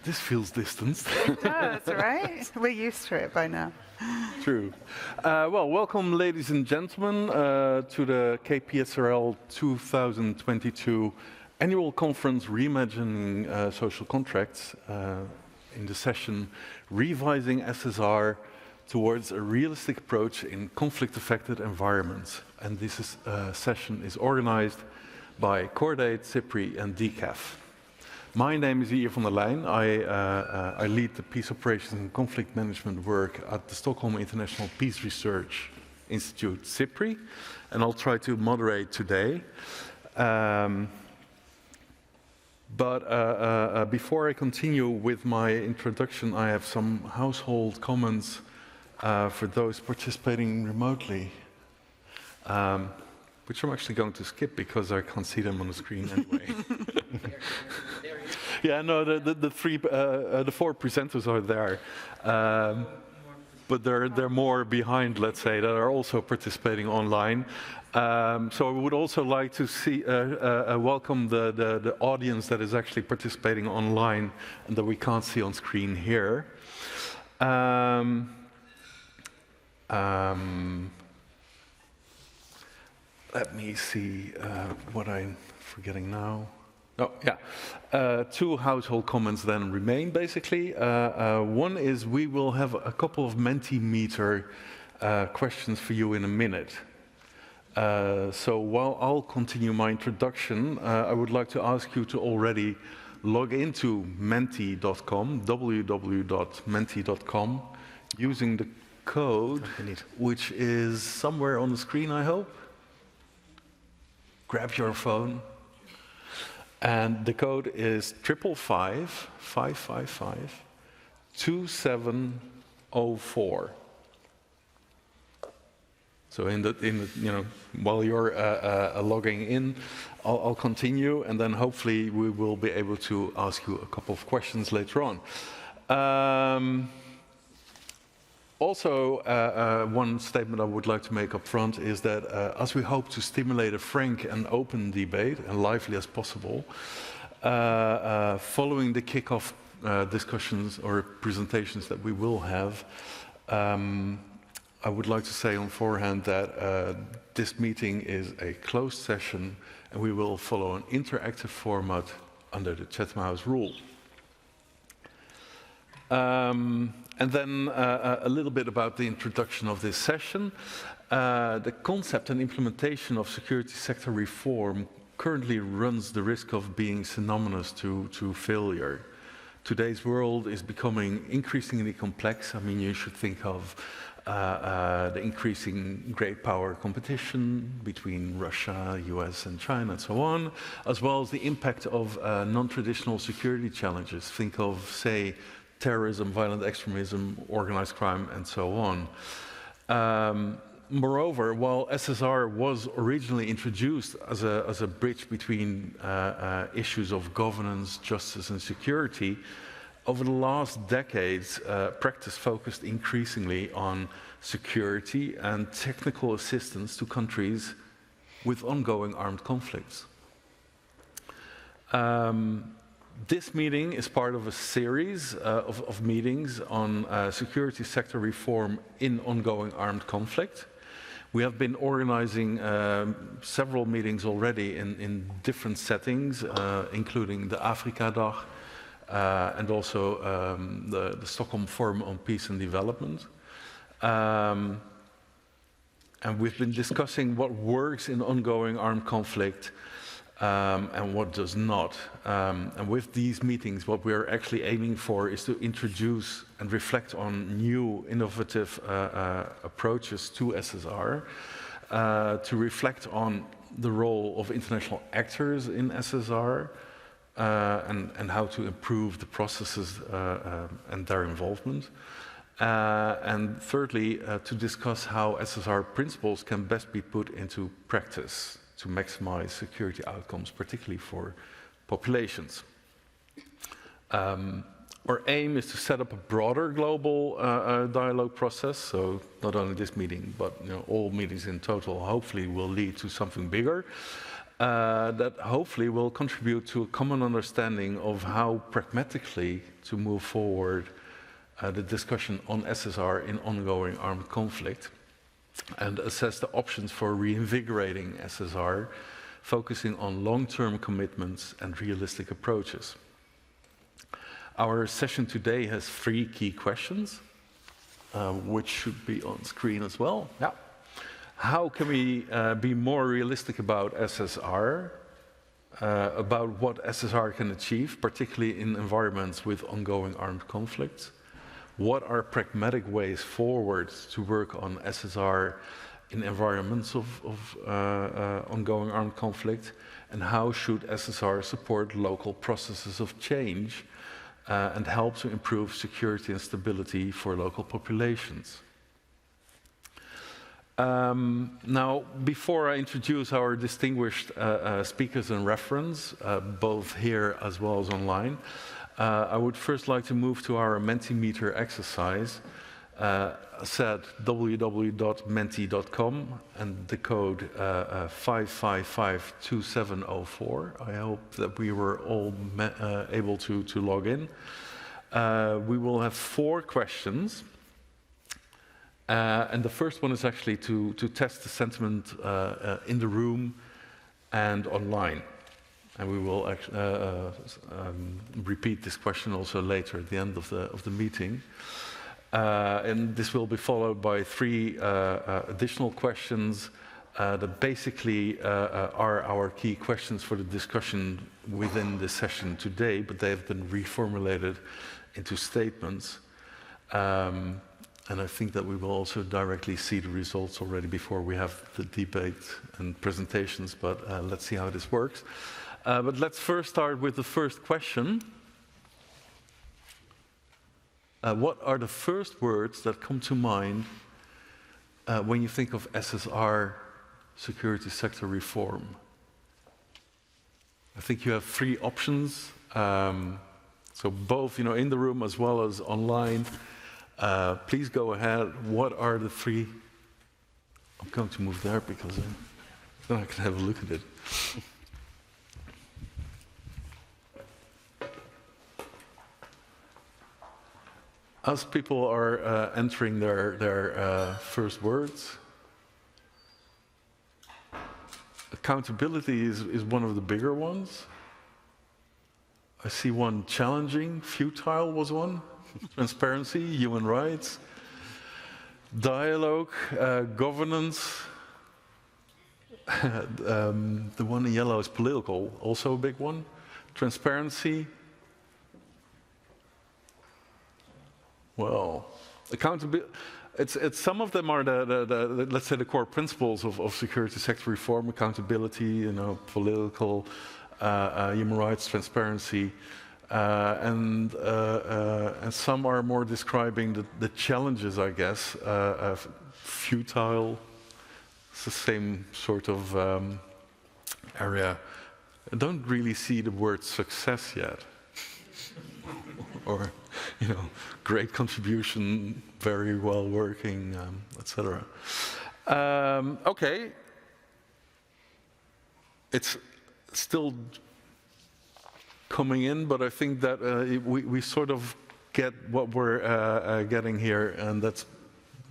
This feels distanced. It does, right? We're used to it by now. True. Well, welcome, ladies and gentlemen, to the KPSRL 2022 annual conference Reimagining Social Contracts in the session Revising SSR towards a realistic approach in conflict-affected environments. And this session is organized by Cordaid, SIPRI and DCAF. My name is Ier van der Leijn. I lead the Peace Operations and Conflict Management work at the Stockholm International Peace Research Institute, SIPRI, and I'll try to moderate today. Before I continue with my introduction, I have some household comments for those participating remotely, which I'm actually going to skip because I can't see them on the screen anyway. Yeah, no, the four presenters are there, but they're more behind, let's say, that are also participating online. So I would also like to see welcome the audience that is actually participating online and that we can't see on screen here. Let me see what I'm forgetting now. Oh, yeah. Two household comments then remain, basically. One is we will have a couple of Mentimeter questions for you in a minute. So while I'll continue my introduction, I would like to ask you to already log into menti.com, www.menti.com, using the code, which is somewhere on the screen, I hope. Grab your phone. And the code is 555-555-2704. So while you're logging in, I'll continue, and then hopefully we will be able to ask you a couple of questions later on. Also, one statement I would like to make up front is that as we hope to stimulate a frank and open debate, and lively as possible, following the kick-off discussions or presentations that we will have, I would like to say on forehand that this meeting is a closed session and we will follow an interactive format under the Chatham House rule. And then a little bit about the introduction of this session. The concept and implementation of security sector reform currently runs the risk of being synonymous to failure. Today's world is becoming increasingly complex. I mean, you should think of the increasing great power competition between Russia, US and China and so on, as well as the impact of non-traditional security challenges. Think of, say, terrorism, violent extremism, organized crime, and so on. Moreover, while SSR was originally introduced as a bridge between issues of governance, justice, and security, over the last decades, practice focused increasingly on security and technical assistance to countries with ongoing armed conflicts. This meeting is part of a series of meetings on security sector reform in ongoing armed conflict. We have been organizing several meetings already in different settings, including the Afrika Dag and also the Stockholm Forum on Peace and Development. And we've been discussing what works in ongoing armed conflict and what does not. And with these meetings, what we're actually aiming for is to introduce and reflect on new innovative approaches to SSR, to reflect on the role of international actors in SSR, and how to improve the processes and their involvement. And thirdly, to discuss how SSR principles can best be put into practice to maximize security outcomes, particularly for populations. Our aim is to set up a broader global dialogue process, so not only this meeting, but all meetings in total hopefully will lead to something bigger. that hopefully will contribute to a common understanding of how pragmatically to move forward the discussion on SSR in ongoing armed conflict, and assess the options for reinvigorating SSR, focusing on long-term commitments and realistic approaches. Our session today has 3 key questions, which should be on screen as well. Yeah. How can we be more realistic about SSR, about what SSR can achieve, particularly in environments with ongoing armed conflicts? What are pragmatic ways forward to work on SSR in environments of ongoing armed conflict? And how should SSR support local processes of change and help to improve security and stability for local populations? Now, before I introduce our distinguished speakers and reference, both here as well as online, I would first like to move to our Mentimeter exercise, set www.menti.com and the code 5552704. I hope that we were all able to log in. We will have 4 questions. And the first one is actually to test the sentiment in the room and online. And we will repeat this question also later at the end of the meeting. And this will be followed by 3 additional questions that basically are our key questions for the discussion within the session today, but they have been reformulated into statements. And I think that we will also directly see the results already before we have the debate and presentations, but let's see how this works. But let's first start with the first question. What are the first words that come to mind when you think of SSR security sector reform? I think you have 3 options. So both, in the room as well as online. Please go ahead. What are the 3? I'm going to move there because then I can have a look at it. As people are entering their first words, accountability is one of the bigger ones. I see one challenging, futile was one. Transparency, human rights, dialogue, governance. The one in yellow is political, also a big one. Transparency. Well, accountability. It's some of them are the let's say the core principles of security sector reform: accountability, political, human rights, transparency. And some are more describing the challenges, I guess. Futile, it's the same sort of area. I don't really see the word success yet. Or, great contribution, very well working, etc. Okay. It's still coming in, but I think that we sort of get what we're getting here, and that's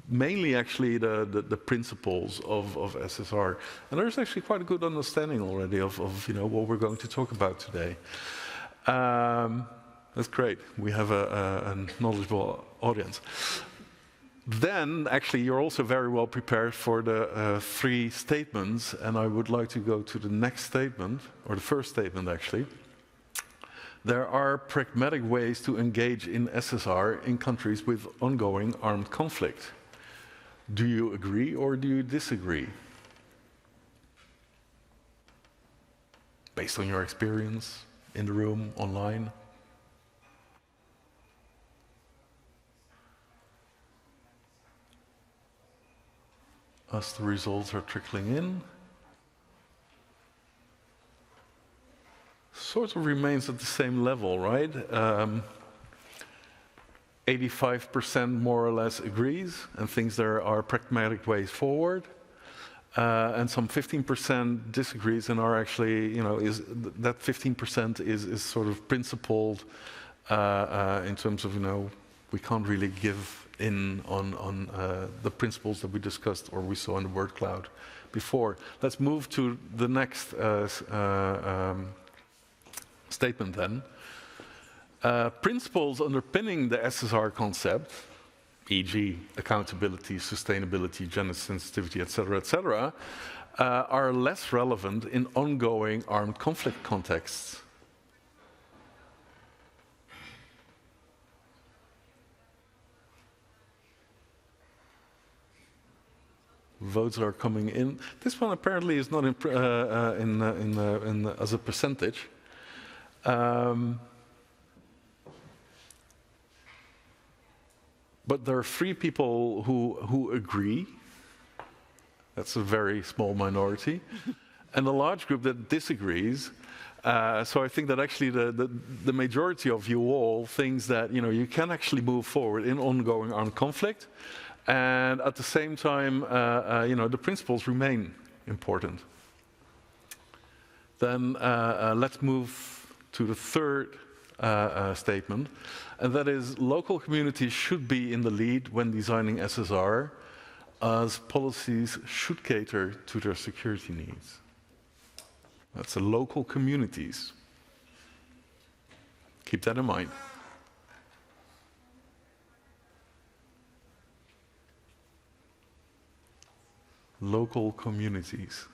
mainly actually the principles of SSR. And there's actually quite a good understanding already of what we're going to talk about today. That's great. We have a knowledgeable audience. Then, actually, you're also very well prepared for the 3 statements, and I would like to go to the next statement, or the first statement, actually. There are pragmatic ways to engage in SSR in countries with ongoing armed conflict. Do you agree or do you disagree? Based on your experience in the room, online? As the results are trickling in, sort of remains at the same level, right? 85% more or less agrees and thinks there are pragmatic ways forward. and some 15% disagrees and are actually, that 15% is sort of principled in terms of, we can't really give in on the principles that we discussed or we saw in the word cloud before. Let's move to the next statement then. Principles underpinning the SSR concept, e.g. accountability, sustainability, gender sensitivity, etc., are less relevant in ongoing armed conflict contexts. Votes are coming in. This one apparently is not as a percentage. But there are 3 people who agree. That's a very small minority. And a large group that disagrees. So I think that actually the majority of you all thinks that you can actually move forward in ongoing armed conflict. And at the same time, the principles remain important. Then let's move to the third statement, and that is local communities should be in the lead when designing SSR, as policies should cater to their security needs. That's the local communities. Keep that in mind. Local communities.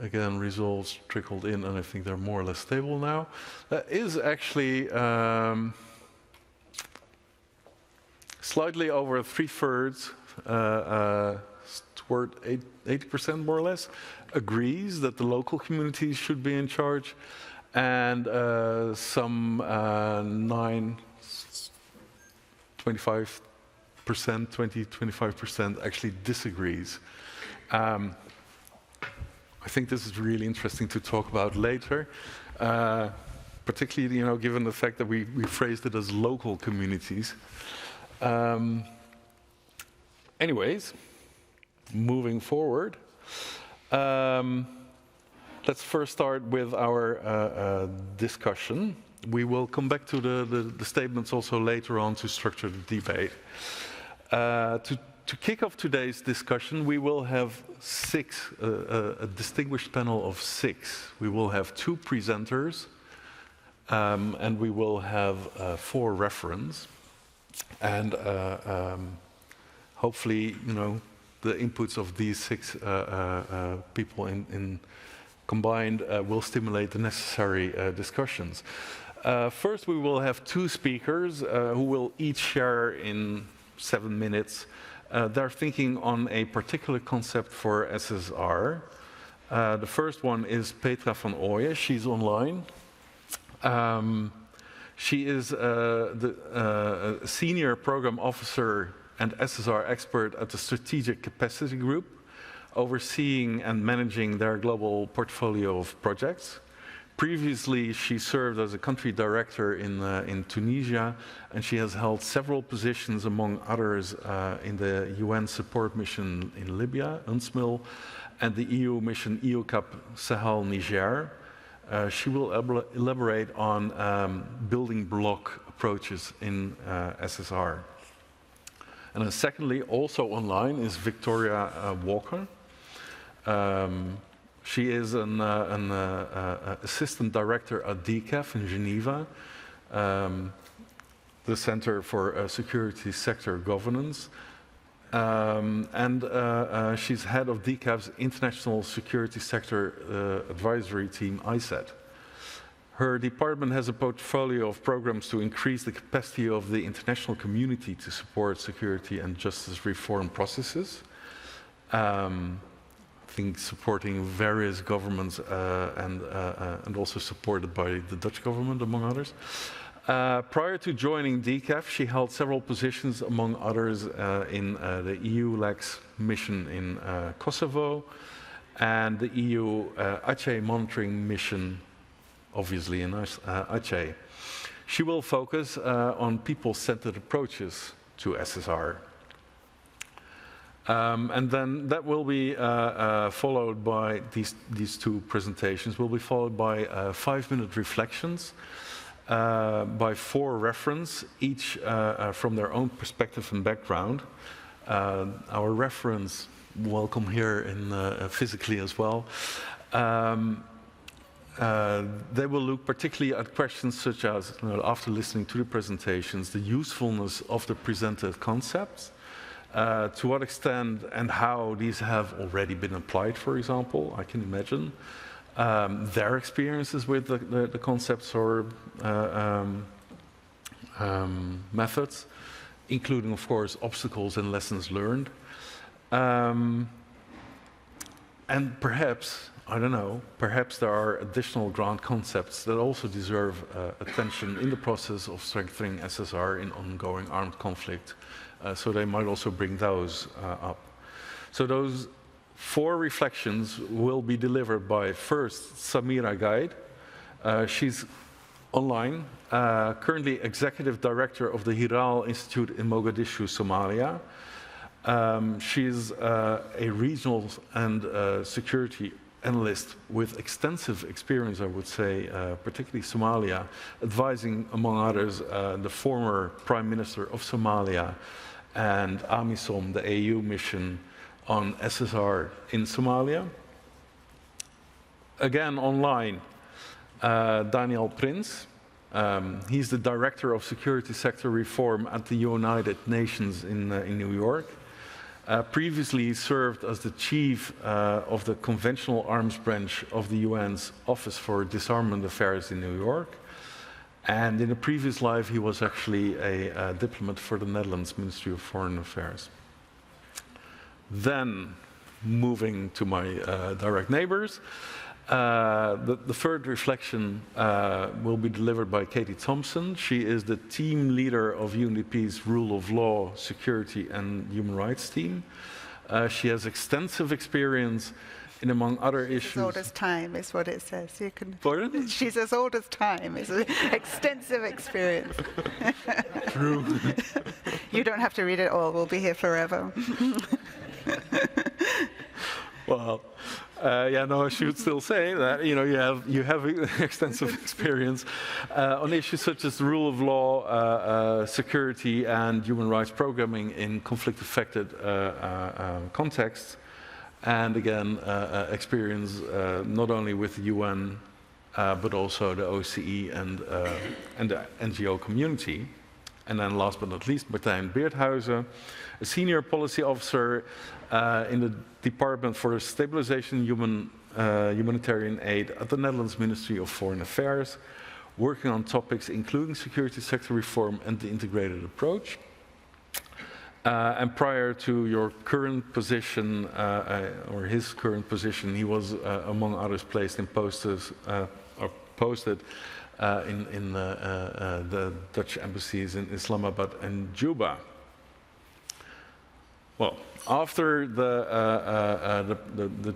Again, results trickled in, and I think they're more or less stable now. That is actually slightly over 3/3, toward 80% more or less, agrees that the local communities should be in charge, and some 25% actually disagrees. I think this is really interesting to talk about later, particularly given the fact that we phrased it as local communities. Anyways, moving forward, let's first start with our discussion. We will come back to the statements also later on to structure the debate. To kick off today's discussion, we will have a distinguished panel of 6. We will have 2 presenters, and we will have 4 referents. And hopefully, the inputs of these 6 people in combined will stimulate the necessary discussions. First, we will have 2 speakers who will each share in 7 minutes their thinking on a particular concept for SSR. The first one is Petra van Ooyen. She's online. She is the senior program officer and SSR expert at the Strategic Capacity Group, overseeing and managing their global portfolio of projects. Previously, she served as a country director in Tunisia, and she has held several positions, among others, in the UN support mission in Libya, UNSMIL, and the EU mission EUCAP Sahel Niger. She will elaborate on building block approaches in SSR. And then secondly, also online, is Victoria Walker. She is an assistant director at DCAF in Geneva, the Center for Security Sector Governance. And she's head of DCAF's International Security Sector Advisory Team, ISET. Her department has a portfolio of programs to increase the capacity of the international community to support security and justice reform processes. I think supporting various governments and also supported by the Dutch government, among others. Prior to joining DCAF, she held several positions, among others, in the EU-LEX mission in Kosovo and the EU Aceh monitoring mission, obviously in Aceh. She will focus on people-centered approaches to SSR. And then that will be followed by these two presentations, will be followed by 5-minute reflections by 4 referents, each from their own perspective and background. Our referents, welcome here physically as well. They will look particularly at questions such as, after listening to the presentations, the usefulness of the presented concepts, to what extent and how these have already been applied, for example, I can imagine, their experiences with the concepts or methods, including, of course, obstacles and lessons learned. And perhaps, I don't know, perhaps there are additional grand concepts that also deserve attention in the process of strengthening SSR in ongoing armed conflict. So they might also bring those up. So those 4 reflections will be delivered by first Samira Guide. She's online, currently Executive Director of the Hiral Institute in Mogadishu, Somalia. She's a regional and security analyst with extensive experience, I would say, particularly Somalia, advising, among others, the former Prime Minister of Somalia and AMISOM, the AU mission on SSR in Somalia. Again, online, Daniel Prins. He's the Director of Security Sector Reform at the United Nations in New York. Previously, he served as the Chief of the Conventional Arms Branch of the UN's Office for Disarmament Affairs in New York. And in a previous life, he was actually a diplomat for the Netherlands Ministry of Foreign Affairs. Then, moving to my direct neighbors, the third reflection will be delivered by Katie Thompson. She is the team leader of UNDP's Rule of Law, Security and Human Rights team. She has extensive experience in, among other issues. She's as old as time is what it says. You can. Pardon? She's as old as time. It's extensive experience. True. You don't have to read it all. We'll be here forever. Well, yeah, no, I should still say that you have extensive experience on issues such as the rule of law, security, and human rights programming in conflict-affected contexts, and again, experience not only with the UN but also the OSCE and the NGO community. And then last but not least, Martijn Beerthuizen, a senior policy officer in the Department for Stabilization and Humanitarian Aid at the Netherlands Ministry of Foreign Affairs, working on topics including security sector reform and the integrated approach. And prior to your current position, or his current position, he was, among others, placed in posted in the Dutch embassies in Islamabad and Juba. Well, after the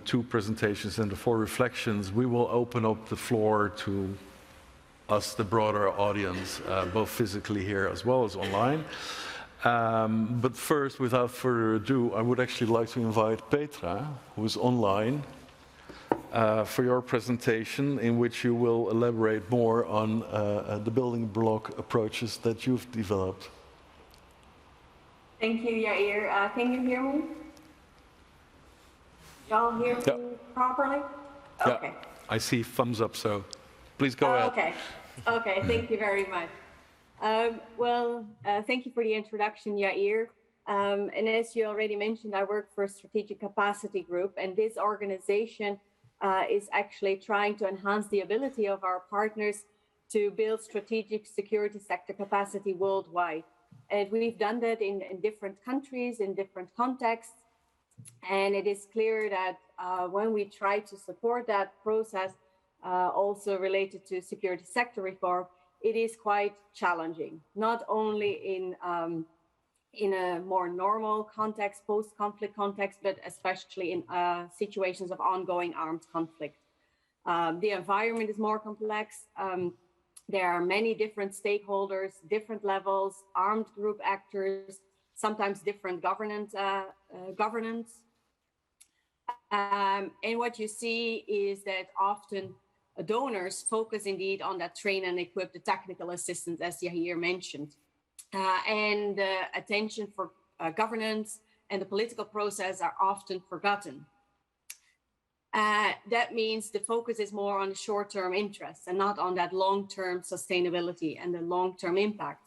2 presentations and the 4 reflections, we will open up the floor to us, the broader audience, both physically here as well as online. But first, without further ado, I would actually like to invite Petra, who is online, for your presentation, in which you will elaborate more on the building block approaches that you've developed. Thank you, Yair. Can you hear me? Y'all hear me properly? Okay. Yeah, I see thumbs up, so please go ahead. Okay. Okay, thank you very much. Thank you for the introduction, Yair. And as you already mentioned, I work for a strategic capacity group, and this organization is actually trying to enhance the ability of our partners to build strategic security sector capacity worldwide. And we've done that in different countries, in different contexts. And it is clear that when we try to support that process, also related to security sector reform, it is quite challenging, not only in a more normal context, post-conflict context, but especially in situations of ongoing armed conflict. The environment is more complex. There are many different stakeholders, different levels, armed group actors, sometimes different governance. And what you see is that often donors focus indeed on that train and equip the technical assistance, as Yahir mentioned. And attention for governance and the political process are often forgotten. That means the focus is more on short-term interests and not on that long-term sustainability and the long-term impact.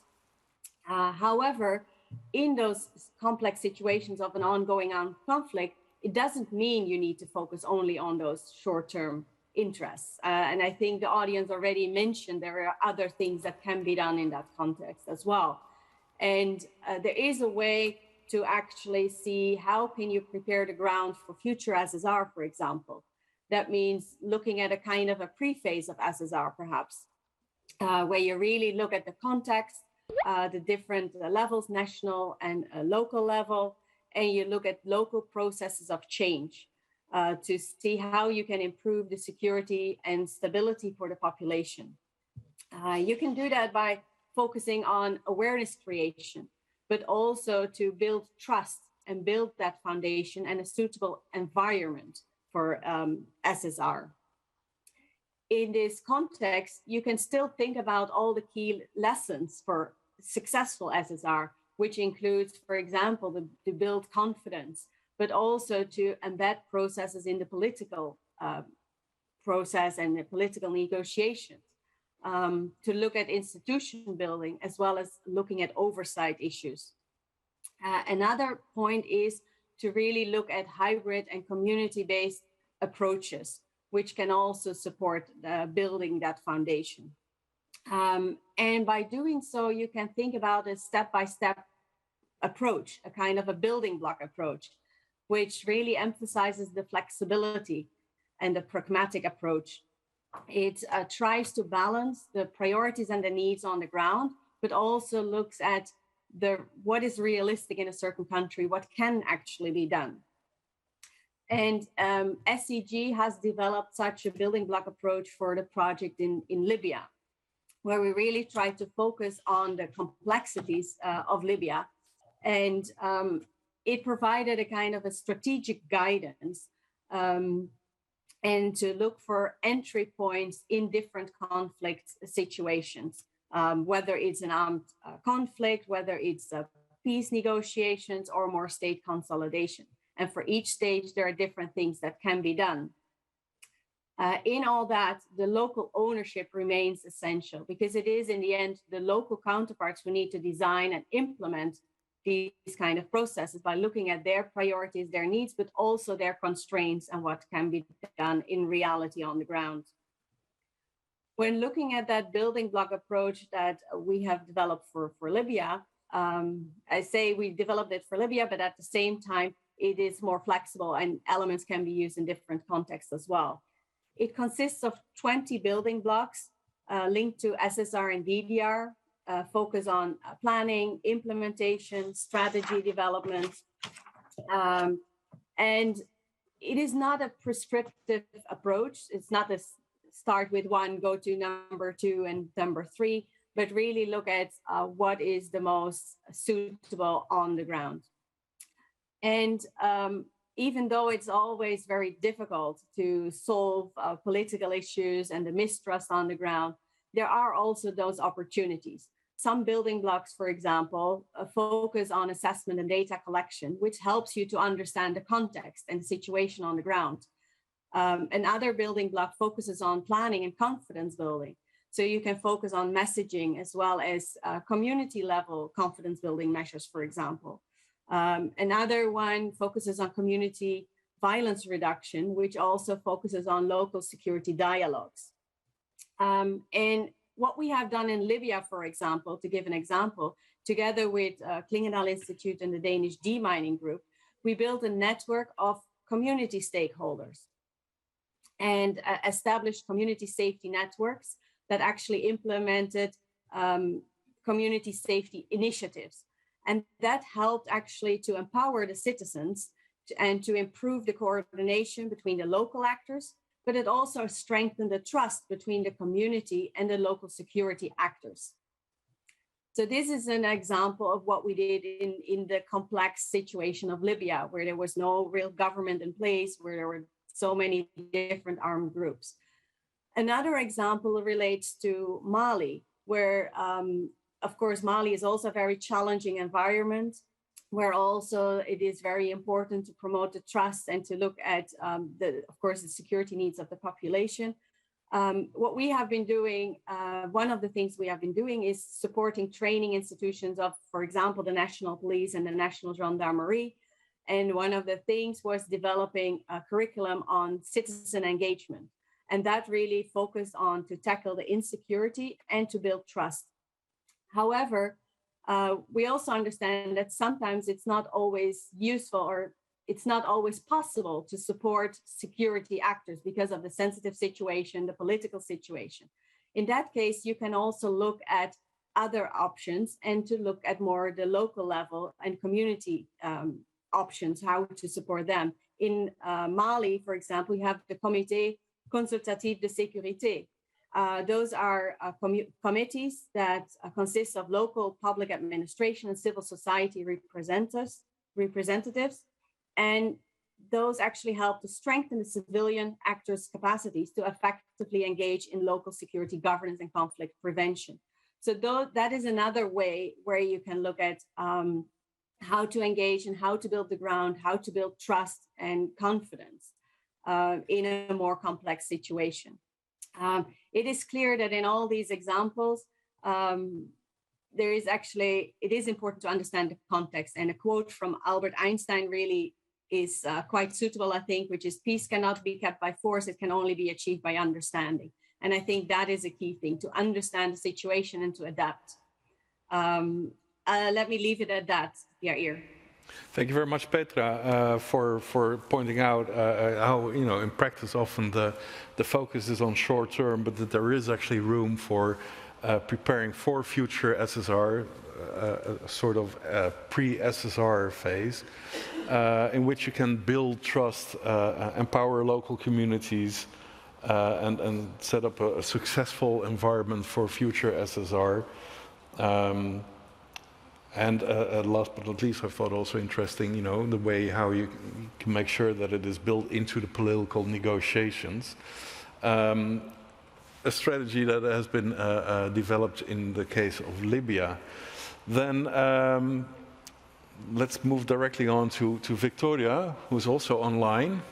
However, in those complex situations of an ongoing armed conflict, it doesn't mean you need to focus only on those short-term interests. And I think the audience already mentioned there are other things that can be done in that context as well. And there is a way to actually see how can you prepare the ground for future SSR, for example. That means looking at a kind of a pre-phase of SSR, perhaps, where you really look at the context, the different levels, national and local level, and you look at local processes of change to see how you can improve the security and stability for the population. You can do that by focusing on awareness creation, but also to build trust and build that foundation and a suitable environment for SSR. In this context, you can still think about all the key lessons for successful SSR, which includes, for example, to build confidence, but also to embed processes in the political process and the political negotiations, to look at institution building, as well as looking at oversight issues. Another point is to really look at hybrid and community-based approaches, which can also support building that foundation. And by doing so, you can think about a step-by-step approach, a kind of a building block approach, which really emphasizes the flexibility and the pragmatic approach. It tries to balance the priorities and the needs on the ground, but also looks at what is realistic in a certain country, what can actually be done. And SEG has developed such a building block approach for the project in Libya, where we really try to focus on the complexities of Libya. And it provided a kind of a strategic guidance and to look for entry points in different conflict situations, whether it's an armed conflict, whether it's peace negotiations or more state consolidation. And for each stage, there are different things that can be done. In all that, the local ownership remains essential because it is in the end the local counterparts who need to design and implement these kind of processes by looking at their priorities, their needs, but also their constraints and what can be done in reality on the ground. When looking at that building block approach that we have developed for Libya, I say we developed it for Libya, but at the same time, it is more flexible and elements can be used in different contexts as well. It consists of 20 building blocks linked to SSR and DDR, focus on planning, implementation, strategy development. And it is not a prescriptive approach. It's not a start with one, go to number 2 and number 3, but really look at what is the most suitable on the ground. And even though it's always very difficult to solve political issues and the mistrust on the ground, there are also those opportunities. Some building blocks, for example, focus on assessment and data collection, which helps you to understand the context and the situation on the ground. Another building block focuses on planning and confidence building. So you can focus on messaging as well as community level confidence building measures, for example. Another one focuses on community violence reduction, which also focuses on local security dialogues. And what we have done in Libya, for example, to give an example, together with Klingendahl Institute and the Danish demining group, we built a network of community stakeholders and established community safety networks that actually implemented community safety initiatives. And that helped actually to empower the citizens and to improve the coordination between the local actors, but it also strengthened the trust between the community and the local security actors. So this is an example of what we did in the complex situation of Libya, where there was no real government in place, where there were so many different armed groups. Another example relates to Mali, where, of course, Mali is also a very challenging environment, where also it is very important to promote the trust and to look at, of course, the security needs of the population. What we have been doing, one of the things we have been doing is supporting training institutions of, for example, the National Police and the National Gendarmerie. And one of the things was developing a curriculum on citizen engagement. And that really focused on to tackle the insecurity and to build trust. However, we also understand that sometimes it's not always useful or it's not always possible to support security actors because of the sensitive situation, the political situation. In that case, you can also look at other options and to look at more the local level and community options, how to support them. In Mali, for example, we have the Comité Consultatif de Sécurité. Those are committees that consist of local public administration and civil society representatives. And those actually help to strengthen the civilian actors' capacities to effectively engage in local security governance and conflict prevention. So that is another way where you can look at how to engage and how to build the ground, how to build trust and confidence in a more complex situation. It is clear that in all these examples, it is important to understand the context. And a quote from Albert Einstein really is quite suitable, I think, which is, peace cannot be kept by force, it can only be achieved by understanding. And I think that is a key thing, to understand the situation and to adapt. Let me leave it at that, Yair. Thank you very much, Petra, for pointing out how, in practice often the focus is on short term, but that there is actually room for preparing for future SSR, a sort of pre-SSR phase, in which you can build trust, empower local communities, and set up a successful environment for future SSR. And last but not least, I thought also interesting, the way how you can make sure that it is built into the political negotiations. A strategy that has been developed in the case of Libya. Then let's move directly on to Victoria, who's also online.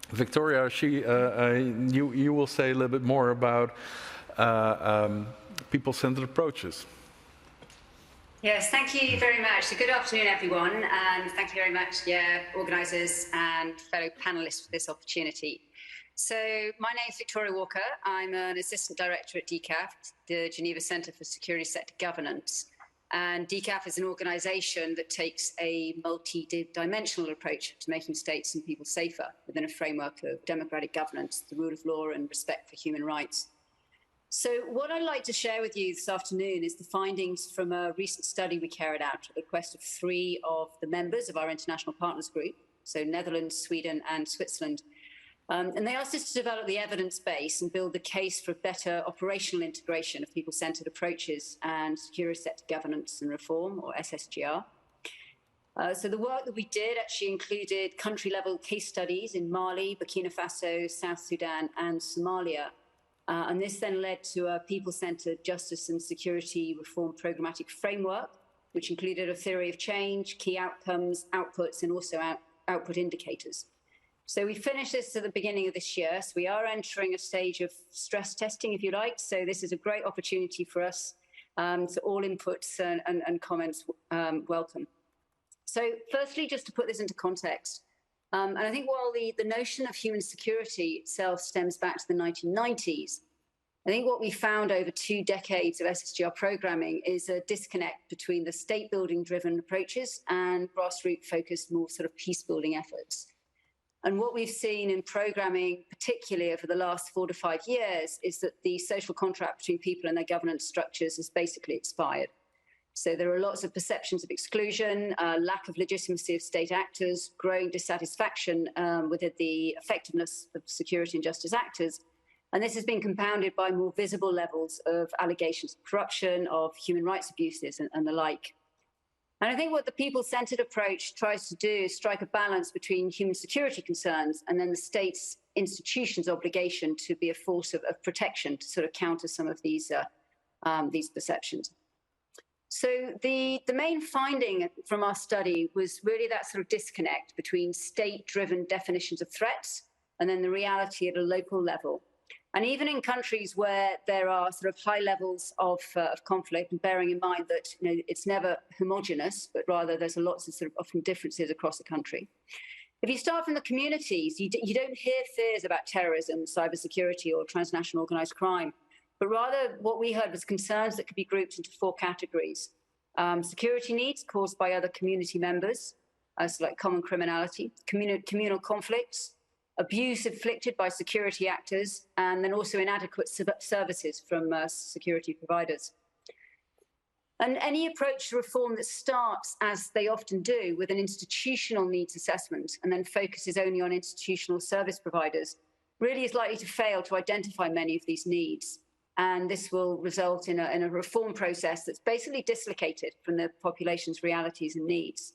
Victoria, you will say a little bit more about people-centered approaches. Yes, thank you very much. So good afternoon, everyone, and thank you very much, organisers and fellow panellists for this opportunity. So my name is Victoria Walker. I'm an Assistant Director at DCAF, the Geneva Centre for Security Sector Governance. And DCAF is an organisation that takes a multi-dimensional approach to making states and people safer within a framework of democratic governance, the rule of law and respect for human rights. So what I'd like to share with you this afternoon is the findings from a recent study we carried out at the request of 3 of the members of our International Partners Group, so Netherlands, Sweden and Switzerland. And they asked us to develop the evidence base and build the case for better operational integration of people-centred approaches and security sector governance and reform, or SSGR. So the work that we did actually included country-level case studies in Mali, Burkina Faso, South Sudan and Somalia. And this then led to a people-centred justice and security reform programmatic framework, which included a theory of change, key outcomes, outputs, and also output indicators. So we finished this at the beginning of this year. So we are entering a stage of stress testing, if you like. So this is a great opportunity for us. So all inputs and comments welcome. So firstly, just to put this into context, and I think while the notion of human security itself stems back to the 1990s, I think what we found over 2 decades of SSGR programming is a disconnect between the state-building driven approaches and grassroots-focused, more sort of peace-building efforts. And what we've seen in programming, particularly over the last 4 to 5 years, is that the social contract between people and their governance structures has basically expired. So there are lots of perceptions of exclusion, lack of legitimacy of state actors, growing dissatisfaction with the effectiveness of security and justice actors. And this has been compounded by more visible levels of allegations of corruption, of human rights abuses and the like. And I think what the people-centred approach tries to do is strike a balance between human security concerns and then the state's institutions' obligation to be a force of protection to sort of counter some of these perceptions. So the main finding from our study was really that sort of disconnect between state-driven definitions of threats and then the reality at a local level. And even in countries where there are sort of high levels of conflict, and bearing in mind that it's never homogenous, but rather there's lots of sort of often differences across the country. If you start from the communities, you don't hear fears about terrorism, cybersecurity, or transnational organised crime, but rather what we heard was concerns that could be grouped into 4 categories. Security needs caused by other community members, so like common criminality, communal conflicts, abuse inflicted by security actors, and then also inadequate services from security providers. And any approach to reform that starts, as they often do, with an institutional needs assessment and then focuses only on institutional service providers really is likely to fail to identify many of these needs. And this will result in a reform process that's basically dislocated from the population's realities and needs.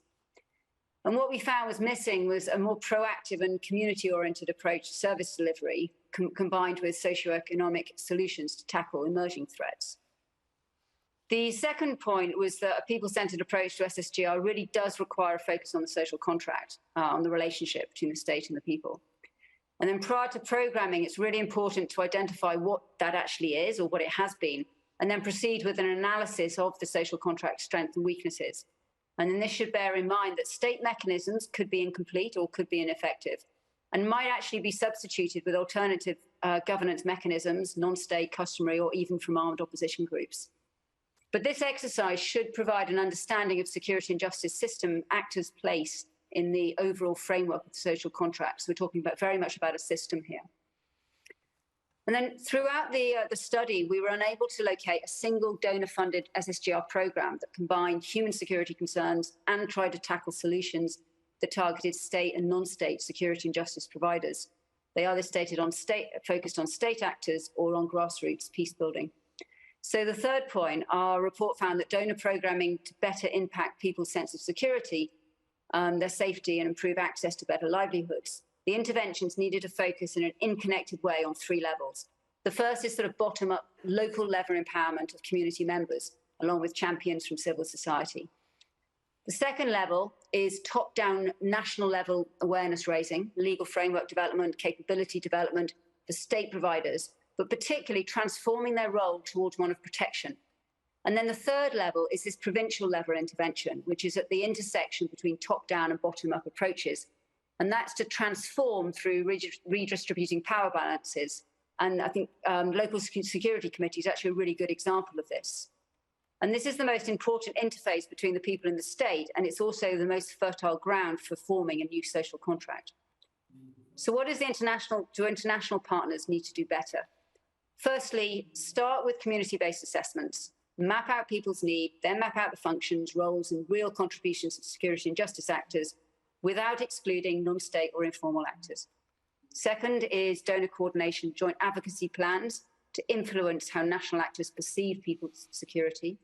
And what we found was missing was a more proactive and community-oriented approach to service delivery, combined with socioeconomic solutions to tackle emerging threats. The second point was that a people-centred approach to SSGR really does require a focus on the social contract, on the relationship between the state and the people. And then prior to programming, it's really important to identify what that actually is or what it has been, and then proceed with an analysis of the social contract strengths and weaknesses. And then this should bear in mind that state mechanisms could be incomplete or could be ineffective and might actually be substituted with alternative governance mechanisms, non-state, customary, or even from armed opposition groups. But this exercise should provide an understanding of security and justice system actors' place in the overall framework of the social contracts. We're talking about very much about a system here. And then throughout the study, we were unable to locate a single donor-funded SSGR program that combined human security concerns and tried to tackle solutions that targeted state and non-state security and justice providers. They either focused on state actors or on grassroots peace building. So the third point, our report found that donor programming to better impact people's sense of security, their safety, and improve access to better livelihoods. The interventions needed to focus in an interconnected way on 3 levels. The first is sort of bottom-up, local-level empowerment of community members, along with champions from civil society. The second level is top-down, national-level awareness raising, legal framework development, capability development for state providers, but particularly transforming their role towards one of protection. And then the third level is this provincial-level intervention, which is at the intersection between top-down and bottom-up approaches. And that's to transform through redistributing power balances. And I think local security committee is actually a really good example of this. And this is the most important interface between the people and the state, and it's also the most fertile ground for forming a new social contract. So what do international partners need to do better? Firstly, start with community-based assessments, map out people's needs, then map out the functions, roles, and real contributions of security and justice actors, without excluding non-state or informal actors. Second is donor coordination, joint advocacy plans to influence how national actors perceive people's security,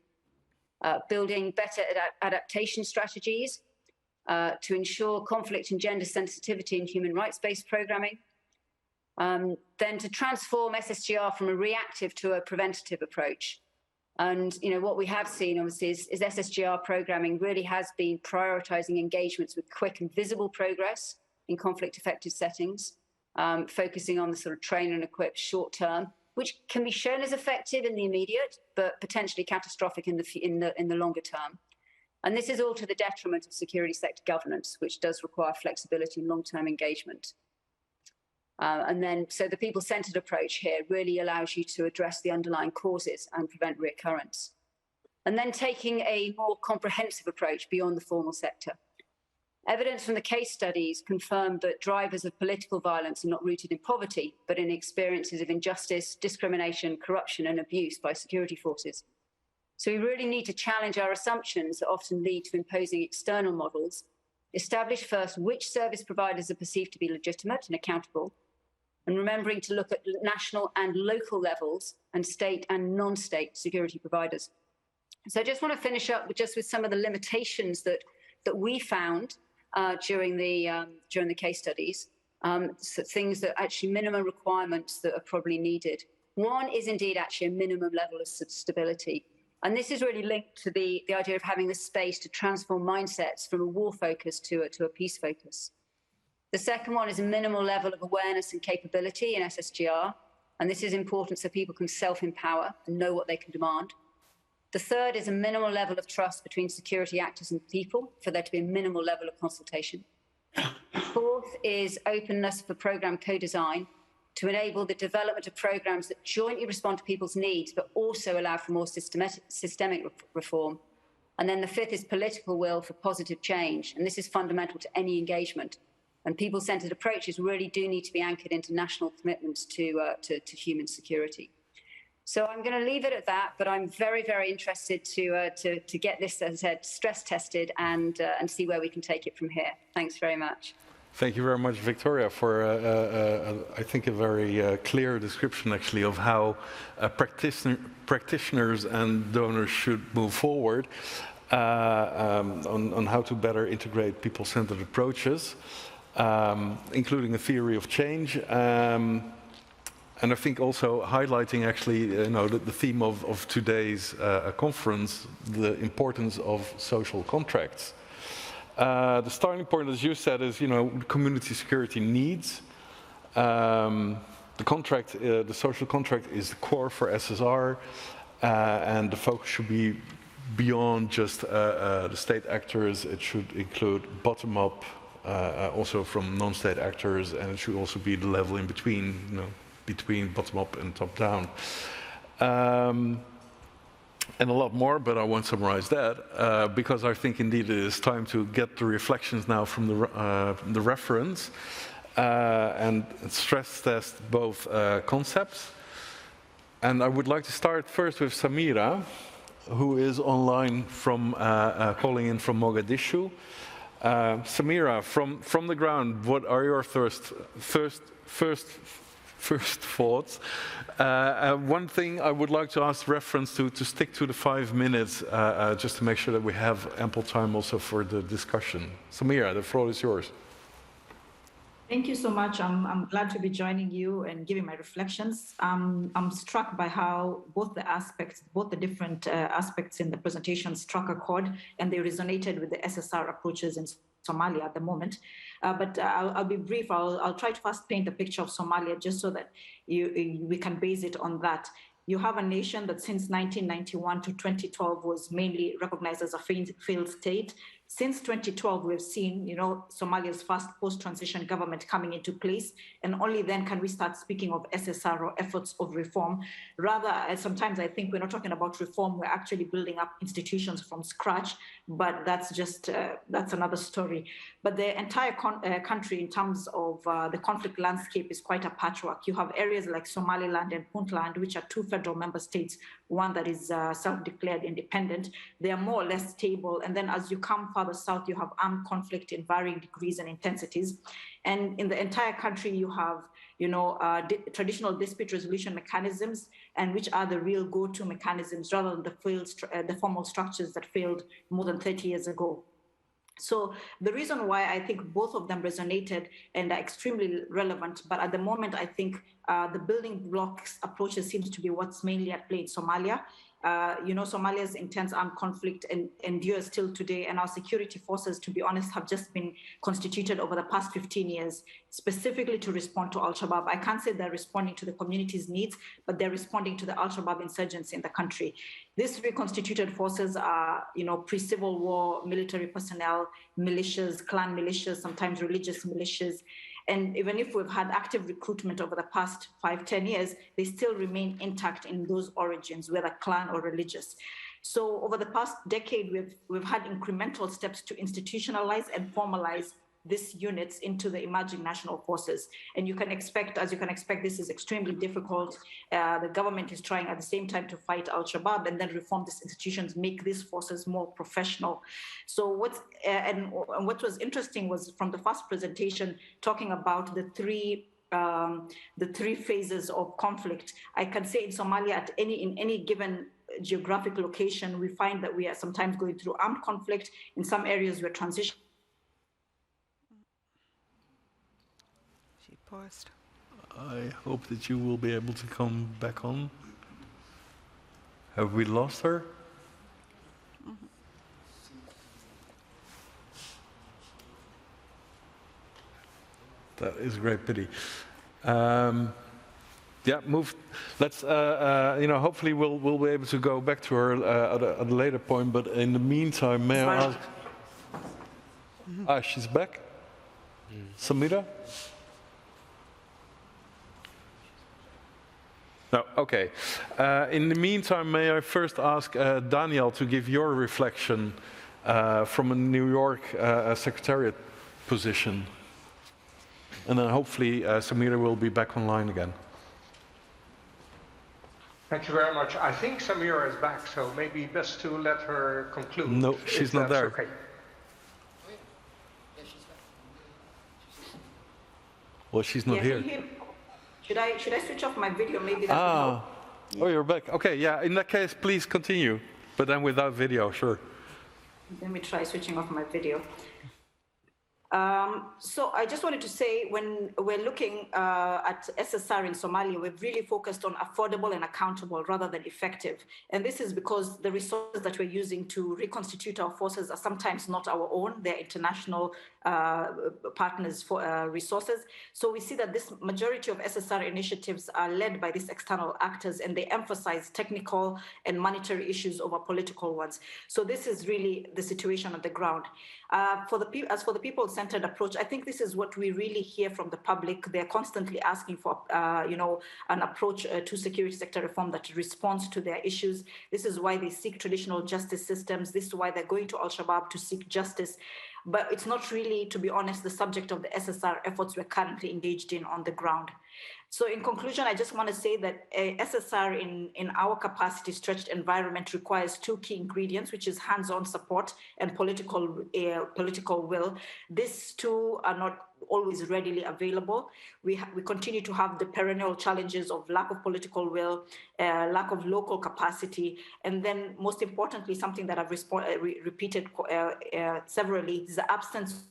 building better adaptation strategies to ensure conflict and gender sensitivity in human rights-based programming, then to transform SSGR from a reactive to a preventative approach. And what we have seen, obviously, is SSGR programming really has been prioritizing engagements with quick and visible progress in conflict-affected settings, focusing on the sort of train and equip short term, which can be shown as effective in the immediate, but potentially catastrophic in the longer term. And this is all to the detriment of security sector governance, which does require flexibility and long-term engagement. So the people-centred approach here really allows you to address the underlying causes and prevent reoccurrence. And then taking a more comprehensive approach beyond the formal sector. Evidence from the case studies confirmed that drivers of political violence are not rooted in poverty, but in experiences of injustice, discrimination, corruption, and abuse by security forces. So we really need to challenge our assumptions that often lead to imposing external models, establish first which service providers are perceived to be legitimate and accountable, and remembering to look at national and local levels and state and non-state security providers. So I just want to finish up with some of the limitations that we found during the case studies, so things that actually minimum requirements that are probably needed. One is indeed actually a minimum level of stability. And this is really linked to the idea of having the space to transform mindsets from a war focus to a peace focus. The second one is a minimal level of awareness and capability in SSGR. And this is important so people can self-empower and know what they can demand. The third is a minimal level of trust between security actors and people for there to be a minimal level of consultation. Fourth is openness for program co-design to enable the development of programs that jointly respond to people's needs, but also allow for more systemic reform. And then the fifth is political will for positive change. And this is fundamental to any engagement. And people-centered approaches really do need to be anchored into national commitments to human security. So I'm going to leave it at that, but I'm very, very interested to get this, as I said, stress tested and see where we can take it from here. Thanks very much. Thank you very much, Victoria, for I think a very clear description actually of how practitioners and donors should move forward on how to better integrate people-centered approaches, including a theory of change. And I think also highlighting actually, the theme of today's conference, the importance of social contracts. The starting point, as you said, is community security needs. The contract, the social contract, is the core for SSR, and the focus should be beyond just the state actors. It should include bottom-up, also from non-state actors, and it should also be the level in between, between bottom-up and top-down. And a lot more, but I won't summarize that, because I think indeed it is time to get the reflections now from the reference and stress test both concepts. And I would like to start first with Samira, who is online from calling in from Mogadishu. Samira, from the ground, what are your first thoughts? One thing I would like to ask reference to stick to the 5 minutes, just to make sure that we have ample time also for the discussion. Samira, the floor is yours. Thank you so much. I'm glad to be joining you and giving my reflections. I'm struck by how both the different aspects in the presentation struck a chord, and they resonated with the SSR approaches in Somalia at the moment. But I'll be brief. I'll try to first paint a picture of Somalia just so that we can base it on that. You have a nation that since 1991 to 2012 was mainly recognized as a failed state. Since 2012, we've seen, Somalia's first post-transition government coming into place, and only then can we start speaking of SSR or efforts of reform. Rather, sometimes I think we're not talking about reform, we're actually building up institutions from scratch, but that's just, that's another story. But the entire country in terms of the conflict landscape is quite a patchwork. You have areas like Somaliland and Puntland, which are two federal member states, one that is self-declared independent. They are more or less stable. And then as you come further south, you have armed conflict in varying degrees and intensities. And in the entire country, you have, traditional dispute resolution mechanisms, and which are the real go-to mechanisms rather than the formal structures that failed more than 30 years ago. So the reason why I think both of them resonated and are extremely relevant, but at the moment, I think the building blocks approaches seems to be what's mainly at play in Somalia. Somalia's intense armed conflict endures still today, and our security forces, to be honest, have just been constituted over the past 15 years, specifically to respond to Al-Shabaab. I can't say they're responding to the community's needs, but they're responding to the Al-Shabaab insurgents in the country. These reconstituted forces are, pre-civil war military personnel, militias, clan militias, sometimes religious militias. And even if we've had active recruitment over the past 5-10 years, they still remain intact in those origins, whether clan or religious. So over the past decade, we've had incremental steps to institutionalize and formalize these units into the emerging national forces. And you can expect, as you can expect, this is extremely difficult. The government is trying at the same time to fight Al-Shabaab and then reform these institutions, make these forces more professional. So what was interesting was from the first presentation, talking about the three phases of conflict. I can say in Somalia, in any given geographic location, we find that we are sometimes going through armed conflict. In some areas, we're transitioning. She paused. I hope that you will be able to come back on. Have we lost her? That is a great pity. Yeah, move. Let's, hopefully we'll be able to go back to her at a later point. But in the meantime, may I ask? She's back. Samira? No, okay. In the meantime, may I first ask Daniel to give your reflection from a New York Secretariat position. And then hopefully Samira will be back online again. Thank you very much. I think Samira is back, so maybe best to let her conclude. No, she's not there. Okay. Well, she's not here. Should I switch off my video? Maybe that will help. Oh, you're back. Okay, yeah. In that case, please continue, but then without video, sure. Let me try switching off my video. So I just wanted to say, when we're looking at SSR in Somalia, we've really focused on affordable and accountable rather than effective. And this is because the resources that we're using to reconstitute our forces are sometimes not our own. They're international partners for resources. So we see that this majority of SSR initiatives are led by these external actors, and they emphasize technical and monetary issues over political ones. So this is really the situation on the ground. As for the people-centered approach, I think this is what we really hear from the public. They're constantly asking for, an approach to security sector reform that responds to their issues. This is why they seek traditional justice systems. This is why they're going to Al-Shabaab to seek justice. But it's not really, to be honest, the subject of the SSR efforts we're currently engaged in on the ground. So in conclusion, I just want to say that SSR in our capacity stretched environment requires two key ingredients, which is hands-on support and political will. These two are not always readily available. We continue to have the perennial challenges of lack of political will, lack of local capacity, and then most importantly, something that I've repeated severally, is the absence.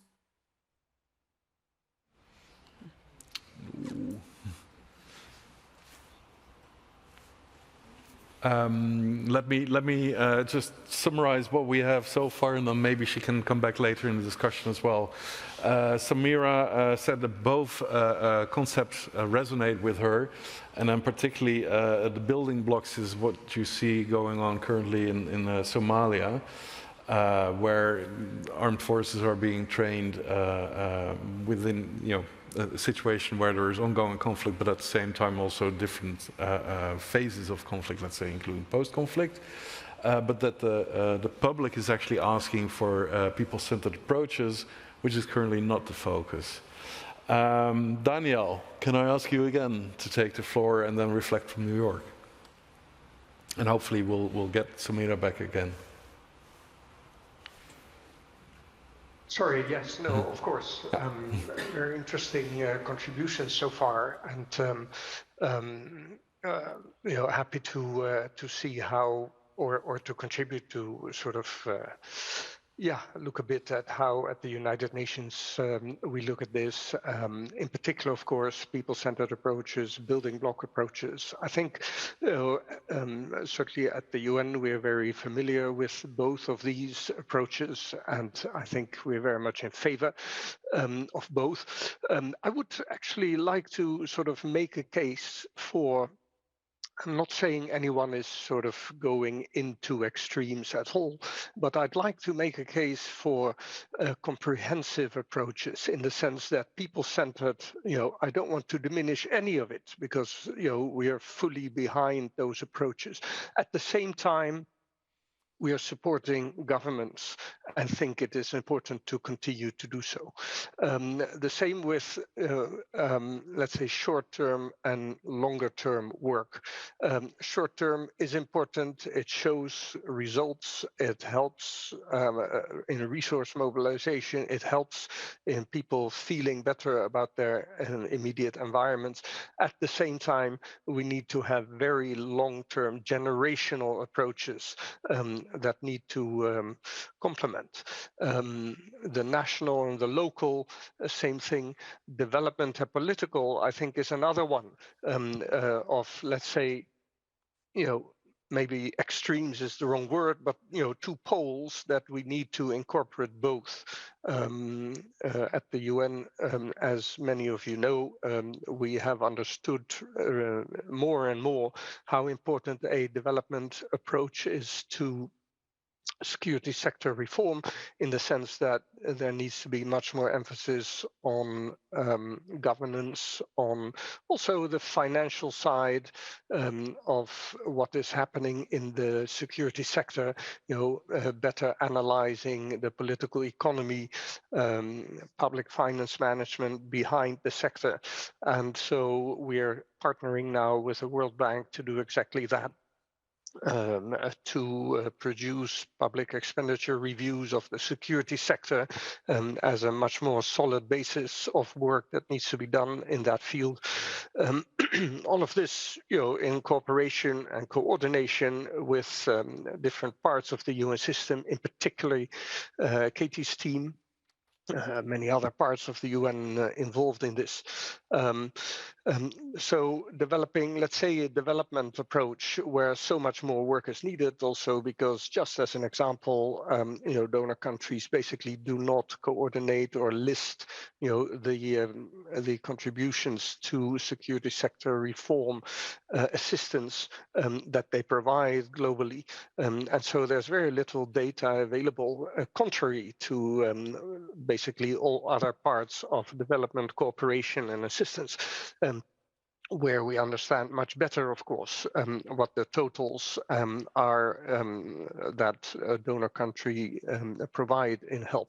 Let me just summarize what we have so far, and then maybe she can come back later in the discussion as well. Samira said that both concepts resonate with her, and then particularly the building blocks is what you see going on currently in Somalia, where armed forces are being trained within, a situation where there is ongoing conflict, but at the same time also different phases of conflict, let's say, including post-conflict. But that the public is actually asking for people-centered approaches, which is currently not the focus. Daniel, can I ask you again to take the floor and then reflect from New York? And hopefully we'll get Samira back again. Sorry, yes, no, of course. Very interesting contributions so far, and happy to see how or to contribute to sort of look a bit at how at the United Nations we look at this. In particular, of course, people-centered approaches, building block approaches. I think certainly at the UN we are very familiar with both of these approaches, and I think we're very much in favor of both. I would actually like to sort of make a case for, I'm not saying anyone is sort of going into extremes at all, but I'd like to make a case for comprehensive approaches in the sense that people-centered, I don't want to diminish any of it because, we are fully behind those approaches. At the same time, we are supporting governments and think it is important to continue to do so. The same with, let's say, short-term and longer-term work. Short-term is important. It shows results. It helps in resource mobilization. It helps in people feeling better about their immediate environments. At the same time, we need to have very long-term generational approaches that need to complement. The national and the local, same thing. Development and political, I think, is another one of, let's say, maybe extremes is the wrong word, but two poles that we need to incorporate both. At the UN, as many of you know, we have understood more and more how important a development approach is to security sector reform, in the sense that there needs to be much more emphasis on governance, on also the financial side of what is happening in the security sector, better analyzing the political economy, public finance management behind the sector. And so we're partnering now with the World Bank to do exactly that. To produce public expenditure reviews of the security sector as a much more solid basis of work that needs to be done in that field. All of this, in cooperation and coordination with different parts of the UN system, in particular Katie's team. Many other parts of the UN involved in this. So developing, let's say, a development approach where so much more work is needed, also because, just as an example, donor countries basically do not coordinate or list, the contributions to security sector reform assistance that they provide globally. And so there's very little data available, contrary to basically all other parts of development cooperation and assistance, where we understand much better, of course, what the totals are that a donor country provide in help.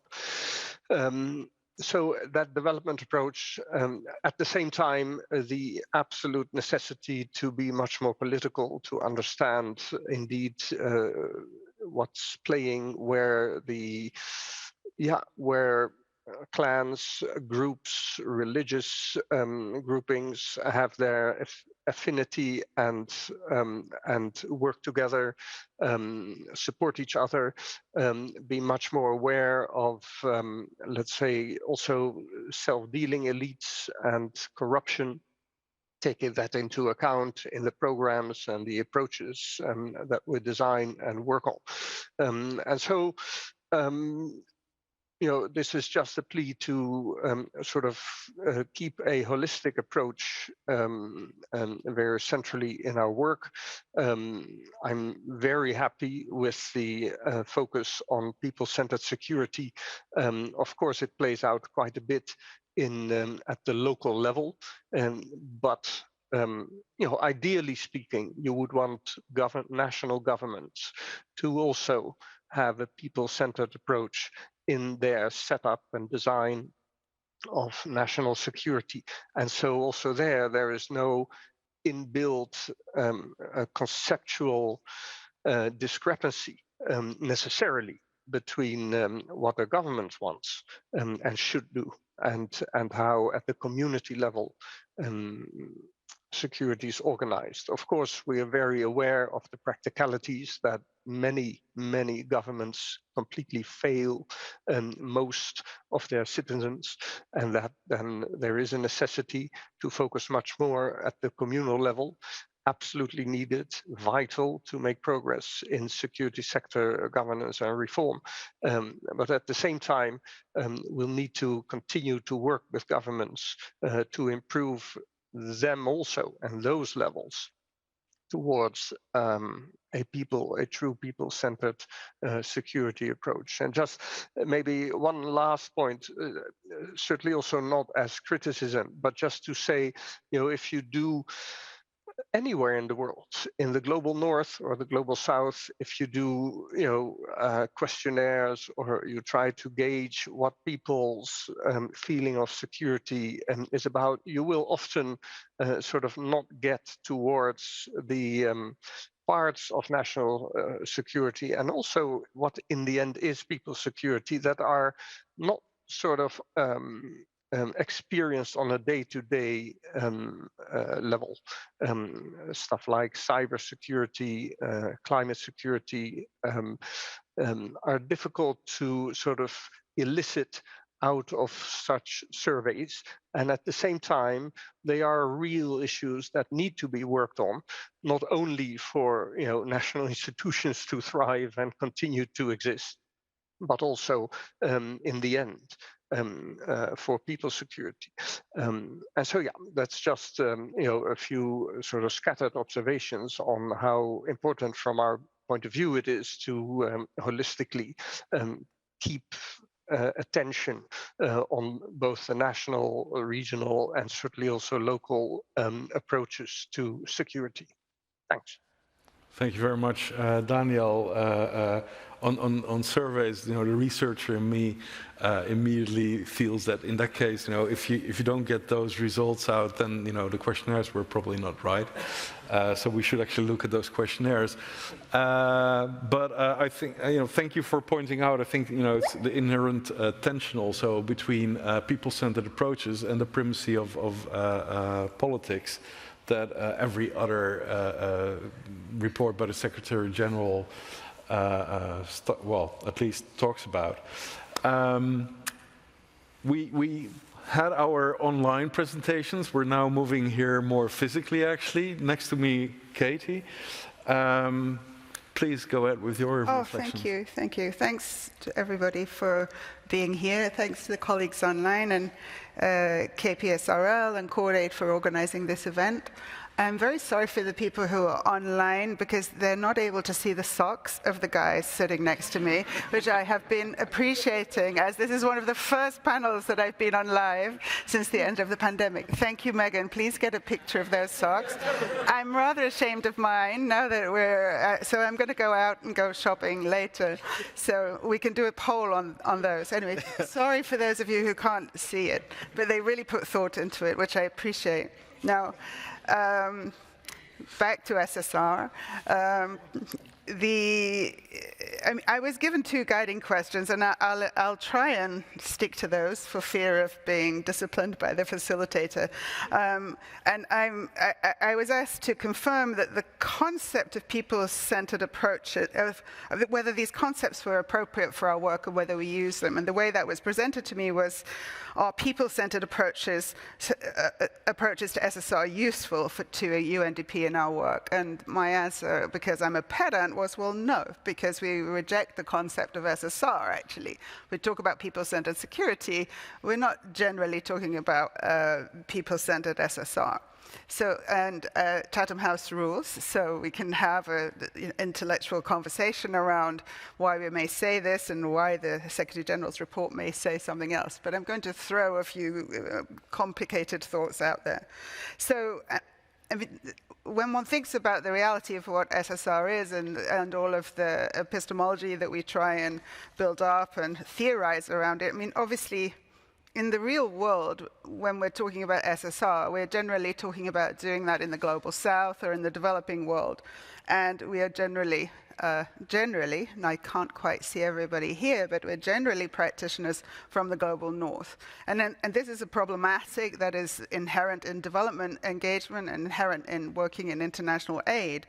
So that development approach, at the same time, the absolute necessity to be much more political, to understand indeed what's playing, where clans, groups, religious groupings have their affinity and work together, support each other, be much more aware of, let's say, also self-dealing elites and corruption, taking that into account in the programs and the approaches that we design and work on. And so, this is just a plea to sort of keep a holistic approach and very centrally in our work. I'm very happy with the focus on people-centered security. Of course, it plays out quite a bit at the local level, but ideally speaking, you would want national governments to also have a people-centered approach in their setup and design of national security. And so also there is no inbuilt conceptual discrepancy necessarily between what the government wants and should do, and how at the community level security is organized. Of course, we are very aware of the practicalities that many governments completely fail most of their citizens, and that then there is a necessity to focus much more at the communal level. Absolutely needed, vital to make progress in security sector governance and reform. But at the same time, we'll need to continue to work with governments to improve them also and those levels towards a true people-centered security approach. And just maybe one last point, certainly also not as criticism, but just to say, if you do anywhere in the world, in the global north or the global south, if you do, questionnaires or you try to gauge what people's feeling of security is about, you will often sort of not get towards the parts of national security and also what in the end is people's security that are not sort of experienced on a day-to-day level. Stuff like cybersecurity, climate security are difficult to sort of elicit out of such surveys. And at the same time, they are real issues that need to be worked on, not only for national institutions to thrive and continue to exist, but also in the end for people's security. And so, yeah, that's just a few sort of scattered observations on how important from our point of view it is to holistically keep attention on both the national, regional, and certainly also local approaches to security. Thanks. Thank you very much, Daniel. On surveys, the researcher in me immediately feels that in that case, if you don't get those results out, then the questionnaires were probably not right. So we should actually look at those questionnaires. But I think thank you for pointing out. I think it's the inherent tension also between people-centered approaches and the primacy of politics that every other report by the Secretary General, at least talks about. We had our online presentations. We're now moving here more physically, actually. Next to me, Katie. Please go ahead with your reflections. Thank you. Thanks to everybody for being here. Thanks to the colleagues online and KPSRL and Cordaid for organizing this event. I'm very sorry for the people who are online because they're not able to see the socks of the guys sitting next to me, which I have been appreciating, as this is one of the first panels that I've been on live since the end of the pandemic. Thank you, Megan. Please get a picture of those socks. I'm rather ashamed of mine now that we're, so I'm going to go out and go shopping later, so we can do a poll on those. Anyway, sorry for those of you who can't see it, but they really put thought into it, which I appreciate. Now, back to SSR. I was given two guiding questions, and I'll try and stick to those for fear of being disciplined by the facilitator. And I was asked to confirm that the concept of people-centered approach, of whether these concepts were appropriate for our work or whether we use them. And the way that was presented to me was, are people-centered approaches to SSR useful to a UNDP in our work? And my answer, because I'm a pedant, was, well, no, because we reject the concept of SSR, actually. We talk about people-centered security. We're not generally talking about people-centered SSR. So, and Chatham House rules, so we can have an intellectual conversation around why we may say this and why the Secretary General's report may say something else. But I'm going to throw a few complicated thoughts out there. So, I mean, when one thinks about the reality of what SSR is and all of the epistemology that we try and build up and theorize around it, I mean, obviously, in the real world, when we're talking about SSR, we're generally talking about doing that in the global south or in the developing world. And we are generally, and I can't quite see everybody here, but we're generally practitioners from the global north. And this is a problematic that is inherent in development engagement and inherent in working in international aid.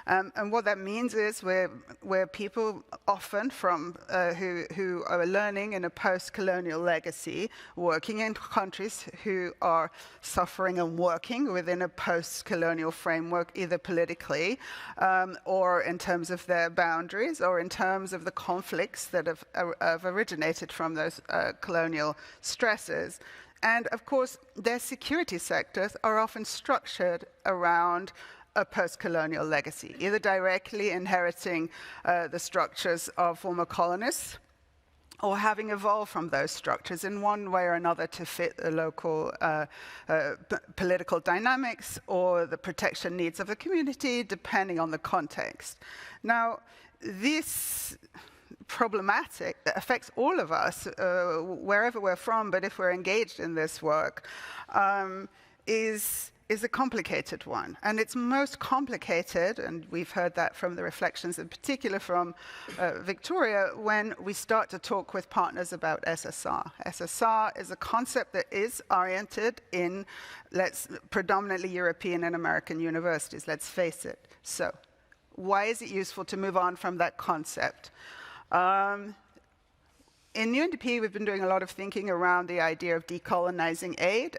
And what that means is we're people often from who are learning in a post-colonial legacy, working in countries who are suffering and working within a post-colonial framework, either politically or in terms of their boundaries or in terms of the conflicts that have originated from those colonial stresses. And of course, their security sectors are often structured around a post-colonial legacy, either directly inheriting the structures of former colonists or having evolved from those structures in one way or another to fit the local political dynamics or the protection needs of the community, depending on the context. Now, this problematic that affects all of us, wherever we're from, but if we're engaged in this work, is a complicated one. And it's most complicated, and we've heard that from the reflections, in particular from Victoria, when we start to talk with partners about SSR. SSR is a concept that is oriented in predominantly European and American universities, let's face it. So why is it useful to move on from that concept? In UNDP, we've been doing a lot of thinking around the idea of decolonizing aid.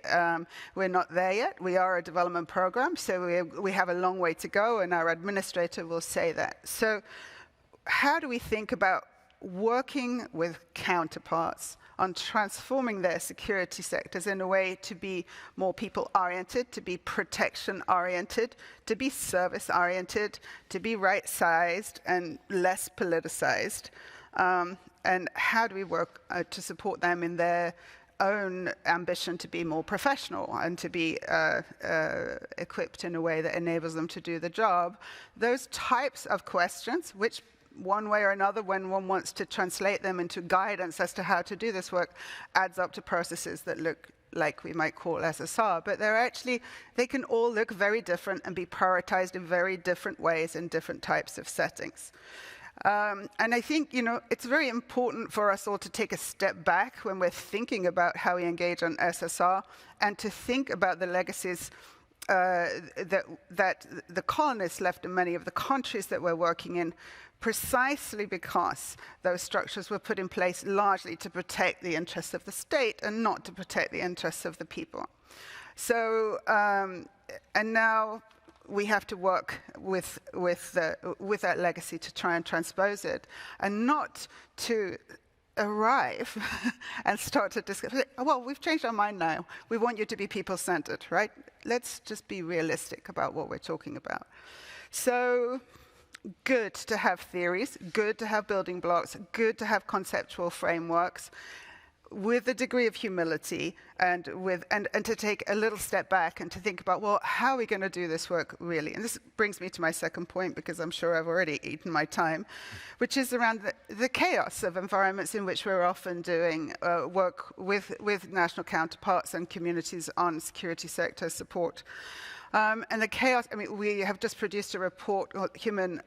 We're not there yet. We are a development program, so we have a long way to go, and our administrator will say that. So how do we think about working with counterparts on transforming their security sectors in a way to be more people-oriented, to be protection-oriented, to be service-oriented, to be right-sized and less politicized? And how do we work to support them in their own ambition to be more professional and to be equipped in a way that enables them to do the job? Those types of questions, which one way or another, when one wants to translate them into guidance as to how to do this work, adds up to processes that look like we might call SSR, but they can all look very different and be prioritized in very different ways in different types of settings. And I think, it's very important for us all to take a step back when we're thinking about how we engage on SSR and to think about the legacies that the colonists left in many of the countries that we're working in, precisely because those structures were put in place largely to protect the interests of the state and not to protect the interests of the people. So, and now we have to work with that legacy to try and transpose it, and not to arrive and start to discuss, well, we've changed our mind now. We want you to be people-centered, right? Let's just be realistic about what we're talking about. So good to have theories, good to have building blocks, good to have conceptual frameworks, with a degree of humility and to take a little step back and to think about, well, how are we going to do this work really? And this brings me to my second point, because I'm sure I've already eaten my time, which is around the chaos of environments in which we're often doing work with national counterparts and communities on security sector support. And the chaos, we have just produced a report, human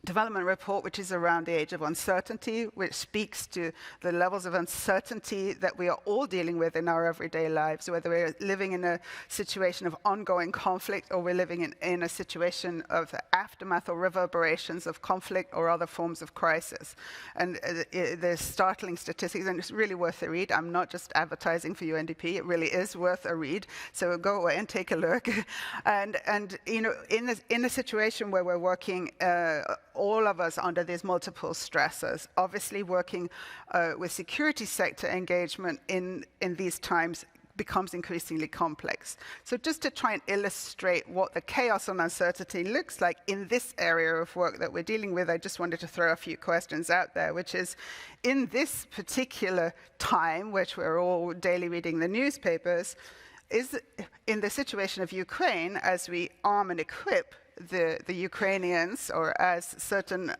development report, which is around the age of uncertainty, which speaks to the levels of uncertainty that we are all dealing with in our everyday lives, whether we're living in a situation of ongoing conflict or we're living in a situation of aftermath or reverberations of conflict or other forms of crisis. And there's startling statistics, and it's really worth a read. I'm not just advertising for UNDP, it really is worth a read. So go away and take a look. And in a situation where we're working all of us under these multiple stressors, obviously working with security sector engagement in these times becomes increasingly complex. So just to try and illustrate what the chaos and uncertainty looks like in this area of work that we're dealing with, I just wanted to throw a few questions out there, which is, in this particular time, which we're all daily reading the newspapers, is in the situation of Ukraine, as we arm and equip the Ukrainians, or as certain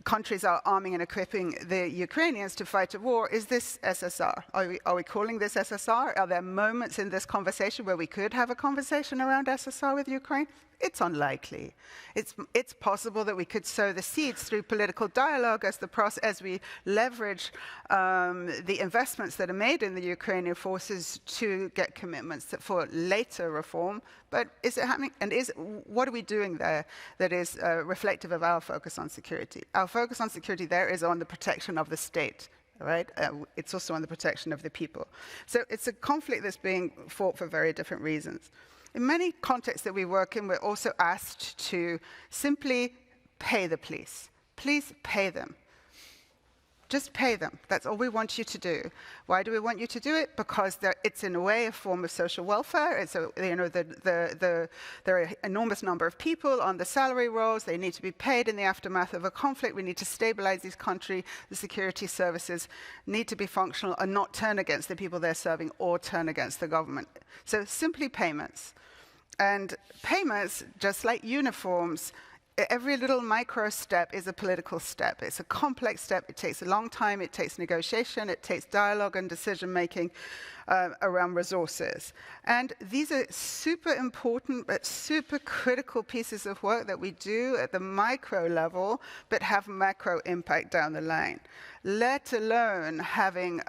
countries are arming and equipping the Ukrainians to fight a war, is this SSR? Are we calling this SSR? Are there moments in this conversation where we could have a conversation around SSR with Ukraine? It's unlikely. It's possible that we could sow the seeds through political dialogue as we leverage the investments that are made in the Ukrainian forces to get commitments for later reform. But is it happening? And what are we doing there that is reflective of our focus on security? Our focus on security there is on the protection of the state. Right? It's also on the protection of the people. So it's a conflict that's being fought for very different reasons. In many contexts that we work in, we're also asked to simply pay the police. Please pay them. Just pay them. That's all we want you to do. Why do we want you to do it? Because it's in a way a form of social welfare. It's there are an enormous number of people on the salary rolls. They need to be paid in the aftermath of a conflict. We need to stabilize this country. The security services need to be functional and not turn against the people they're serving or turn against the government. So simply payments. And payments, just like uniforms, every little micro step is a political step. It's a complex step. It takes a long time. It takes negotiation. It takes dialogue and decision-making around resources. And these are super important but super critical pieces of work that we do at the micro level but have macro impact down the line, let alone having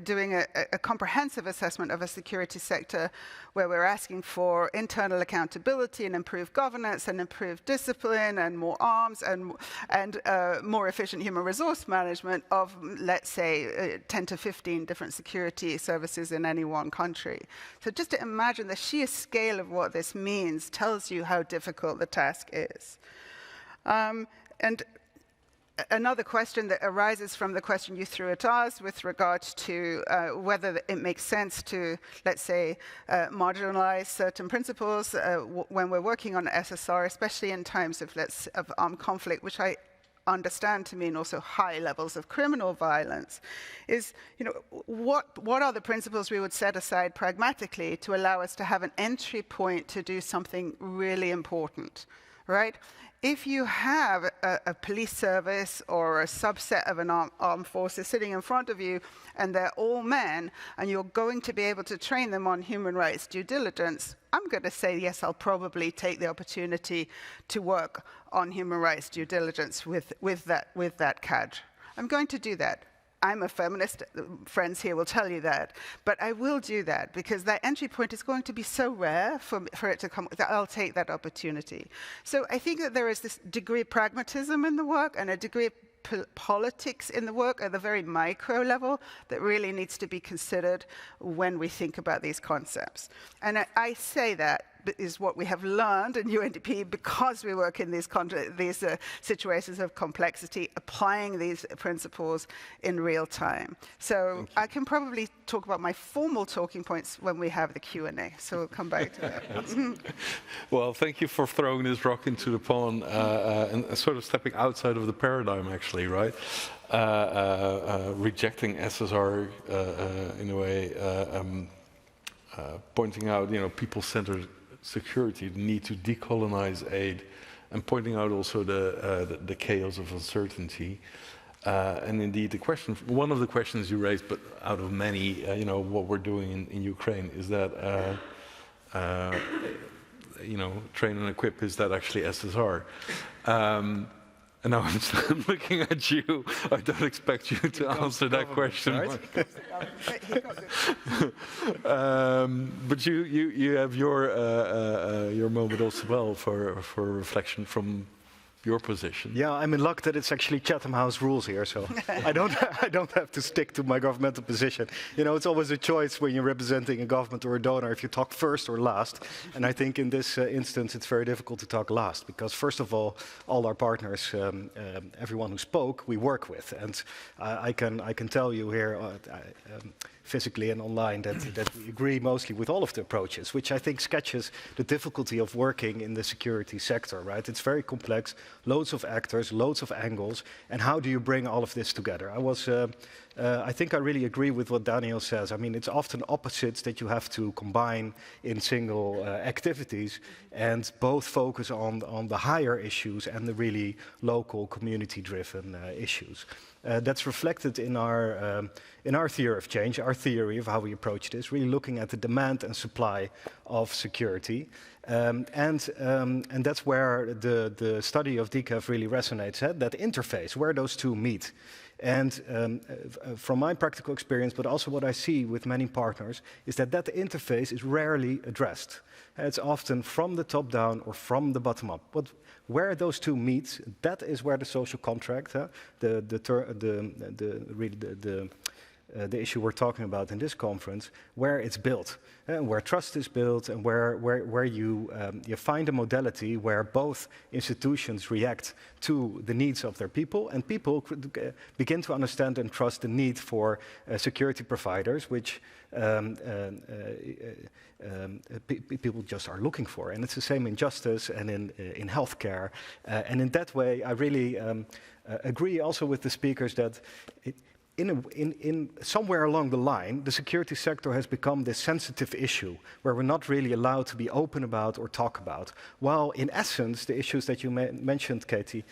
doing a comprehensive assessment of a security sector where we're asking for internal accountability and improved governance and improved discipline and more arms and more efficient human resource management of, let's say, 10 to 15 different security services in any one country. So just to imagine the sheer scale of what this means tells you how difficult the task is. And another question that arises from the question you threw at us with regard to whether it makes sense to, let's say, marginalize certain principles when we're working on SSR, especially in times of armed conflict, which I understand to mean also high levels of criminal violence, is, what are the principles we would set aside pragmatically to allow us to have an entry point to do something really important, right? If you have a police service or a subset of an armed forces sitting in front of you and they're all men and you're going to be able to train them on human rights due diligence, I'm going to say, yes, I'll probably take the opportunity to work on human rights due diligence with that cadre. I'm going to do that. I'm a feminist, friends here will tell you that, but I will do that because that entry point is going to be so rare for it to come, that I'll take that opportunity. So I think that there is this degree of pragmatism in the work and a degree of politics in the work at the very micro level that really needs to be considered when we think about these concepts. And I say that is what we have learned in UNDP because we work in these situations of complexity, applying these principles in real time. So I can probably talk about my formal talking points when we have the Q&A, so we'll come back to that. Well, thank you for throwing this rock into the pond and sort of stepping outside of the paradigm, actually, right? Rejecting SSR in a way, pointing out, people-centered security, the need to decolonize aid, and pointing out also the chaos of uncertainty. And indeed, one of the questions you raised, but out of many, what we're doing in Ukraine is that, train and equip, is that actually SSR? And now I'm looking at you. I don't expect you to answer that question. Right? But you have your moment also well for reflection from your position. Yeah, I'm in luck that it's actually Chatham House rules here, so I don't have to stick to my governmental position. It's always a choice when you're representing a government or a donor if you talk first or last. And I think in this instance it's very difficult to talk last because first of all our partners, everyone who spoke, we work with, and I can tell you here. Physically and online, that we agree mostly with all of the approaches, which I think sketches the difficulty of working in the security sector, right? It's very complex, loads of actors, loads of angles, and how do you bring all of this together? I think I really agree with what Daniel says. I mean, it's often opposites that you have to combine in single activities and both focus on the higher issues and the really local community-driven issues. That's reflected in our theory of change, our theory of how we approach this, really looking at the demand and supply of security. And that's where the study of DCAF really resonates, that interface, where those two meet. And from my practical experience, but also what I see with many partners, is that interface is rarely addressed. It's often from the top down or from the bottom up. But where those two meet, that is where the social contract, the issue we're talking about in this conference, where it's built, where trust is built, and where you find a modality where both institutions react to the needs of their people, and people begin to understand and trust the need for security providers, which people just are looking for. And it's the same in justice and in healthcare. And in that way, I really agree also with the speakers that in somewhere along the line, the security sector has become this sensitive issue where we're not really allowed to be open about or talk about. While in essence, the issues that you mentioned, Katie,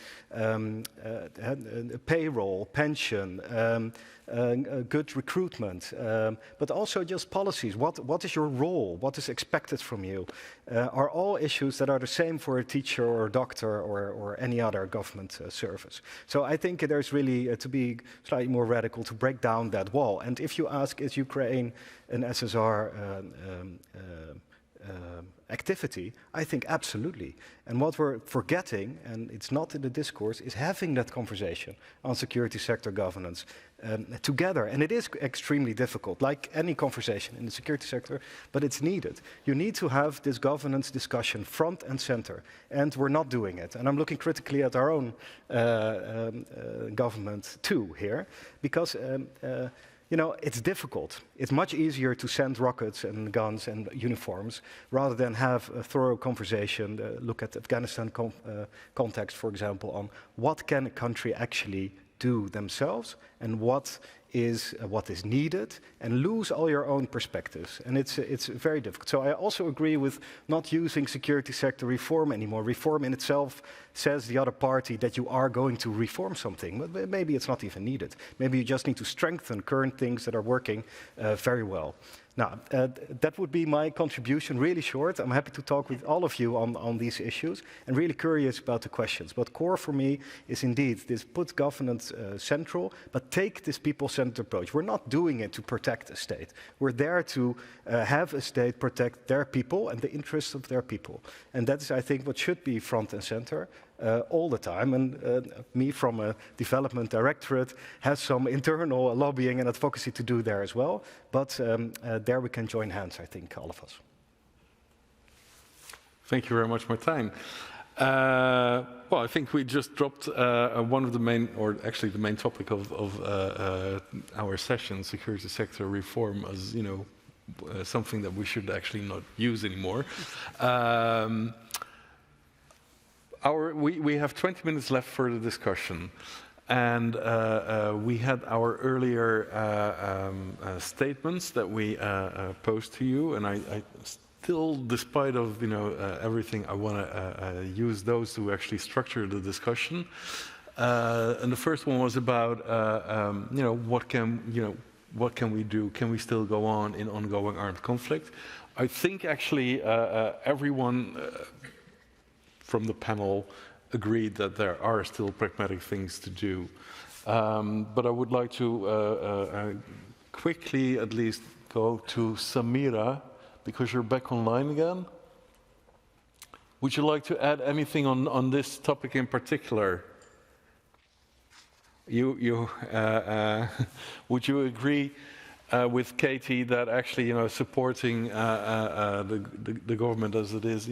payroll, pension, good recruitment, but also just policies. What is your role? What is expected from you? Are all issues that are the same for a teacher or a doctor or any other government service. So I think there's really to be slightly more radical to break down that wall. And if you ask, is Ukraine an SSR activity? I think absolutely. And what we're forgetting, and it's not in the discourse, is having that conversation on security sector governance together. And it is extremely difficult, like any conversation in the security sector, but it's needed. You need to have this governance discussion front and center, and we're not doing it. And I'm looking critically at our own government too here, because you know, it's difficult. It's much easier to send rockets and guns and uniforms rather than have a thorough conversation, look at the Afghanistan context, for example, on what can a country actually do themselves and what is needed, and lose all your own perspectives. And it's very difficult. So I also agree with not using security sector reform anymore. Reform in itself says the other party that you are going to reform something, but maybe it's not even needed. Maybe you just need to strengthen current things that are working very well. Now, that would be my contribution, really short. I'm happy to talk with all of you on these issues, and really curious about the questions. But core for me is indeed this: put governance central, but take this people-centered approach. We're not doing it to protect a state. We're there to have a state protect their people and the interests of their people. And that is, I think, what should be front and center all the time. And me, from a development directorate, has some internal lobbying and advocacy to do there as well. But there we can join hands, I think, all of us. Thank you very much, Martijn. Well, I think we just dropped one of the main, or actually the main topic of our session, security sector reform, as you know, something that we should actually not use anymore. We have 20 minutes left for the discussion, and we had our earlier statements that we posed to you, and I still, despite of everything, I want to use those to actually structure the discussion. And the first one was about what can we do? Can we still go on in ongoing armed conflict? I think actually everyone from the panel agreed that there are still pragmatic things to do. But I would like to quickly at least go to Samira, because you're back online again. Would you like to add anything on this topic in particular? Would you agree with Katie that actually, supporting the government as it is,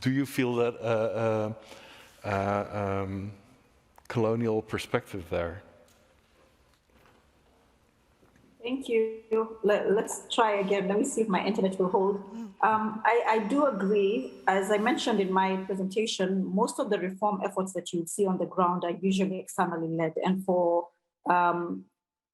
do you feel that colonial perspective there? Thank you. Let's try again. Let me see if my internet will hold. I do agree. As I mentioned in my presentation, most of the reform efforts that you see on the ground are usually externally led, and for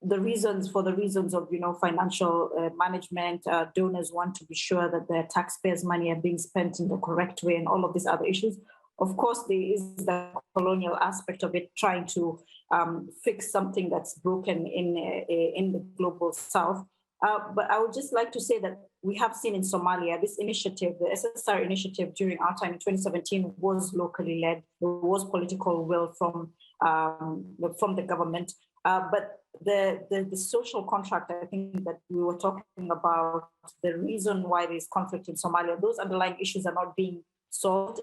the reasons of financial management, donors want to be sure that their taxpayers' money are being spent in the correct way, and all of these other issues. Of course, there is the colonial aspect of it, trying to fix something that's broken in the global south. But I would just like to say that we have seen in Somalia, this initiative, the SSR initiative during our time in 2017 was locally led. There was political will from the government. But the social contract, I think that we were talking about, the reason why there's conflict in Somalia, those underlying issues are not being solved,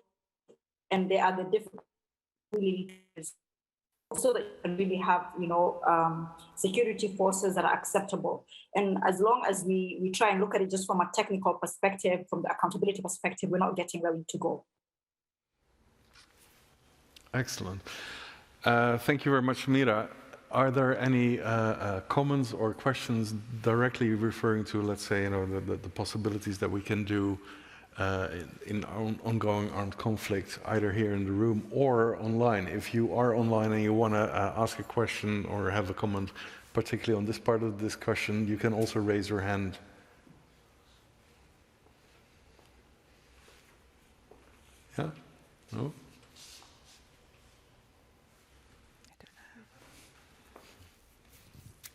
and they are the different leaders so that you can really have, security forces that are acceptable. And as long as we try and look at it just from a technical perspective, from the accountability perspective, we're not getting where we need to go. Excellent. Thank you very much, Mira. Are there any comments or questions directly referring to, let's say, the possibilities that we can do in ongoing armed conflict, either here in the room or online? If you are online and you want to ask a question or have a comment, particularly on this part of the discussion, you can also raise your hand. Yeah? No?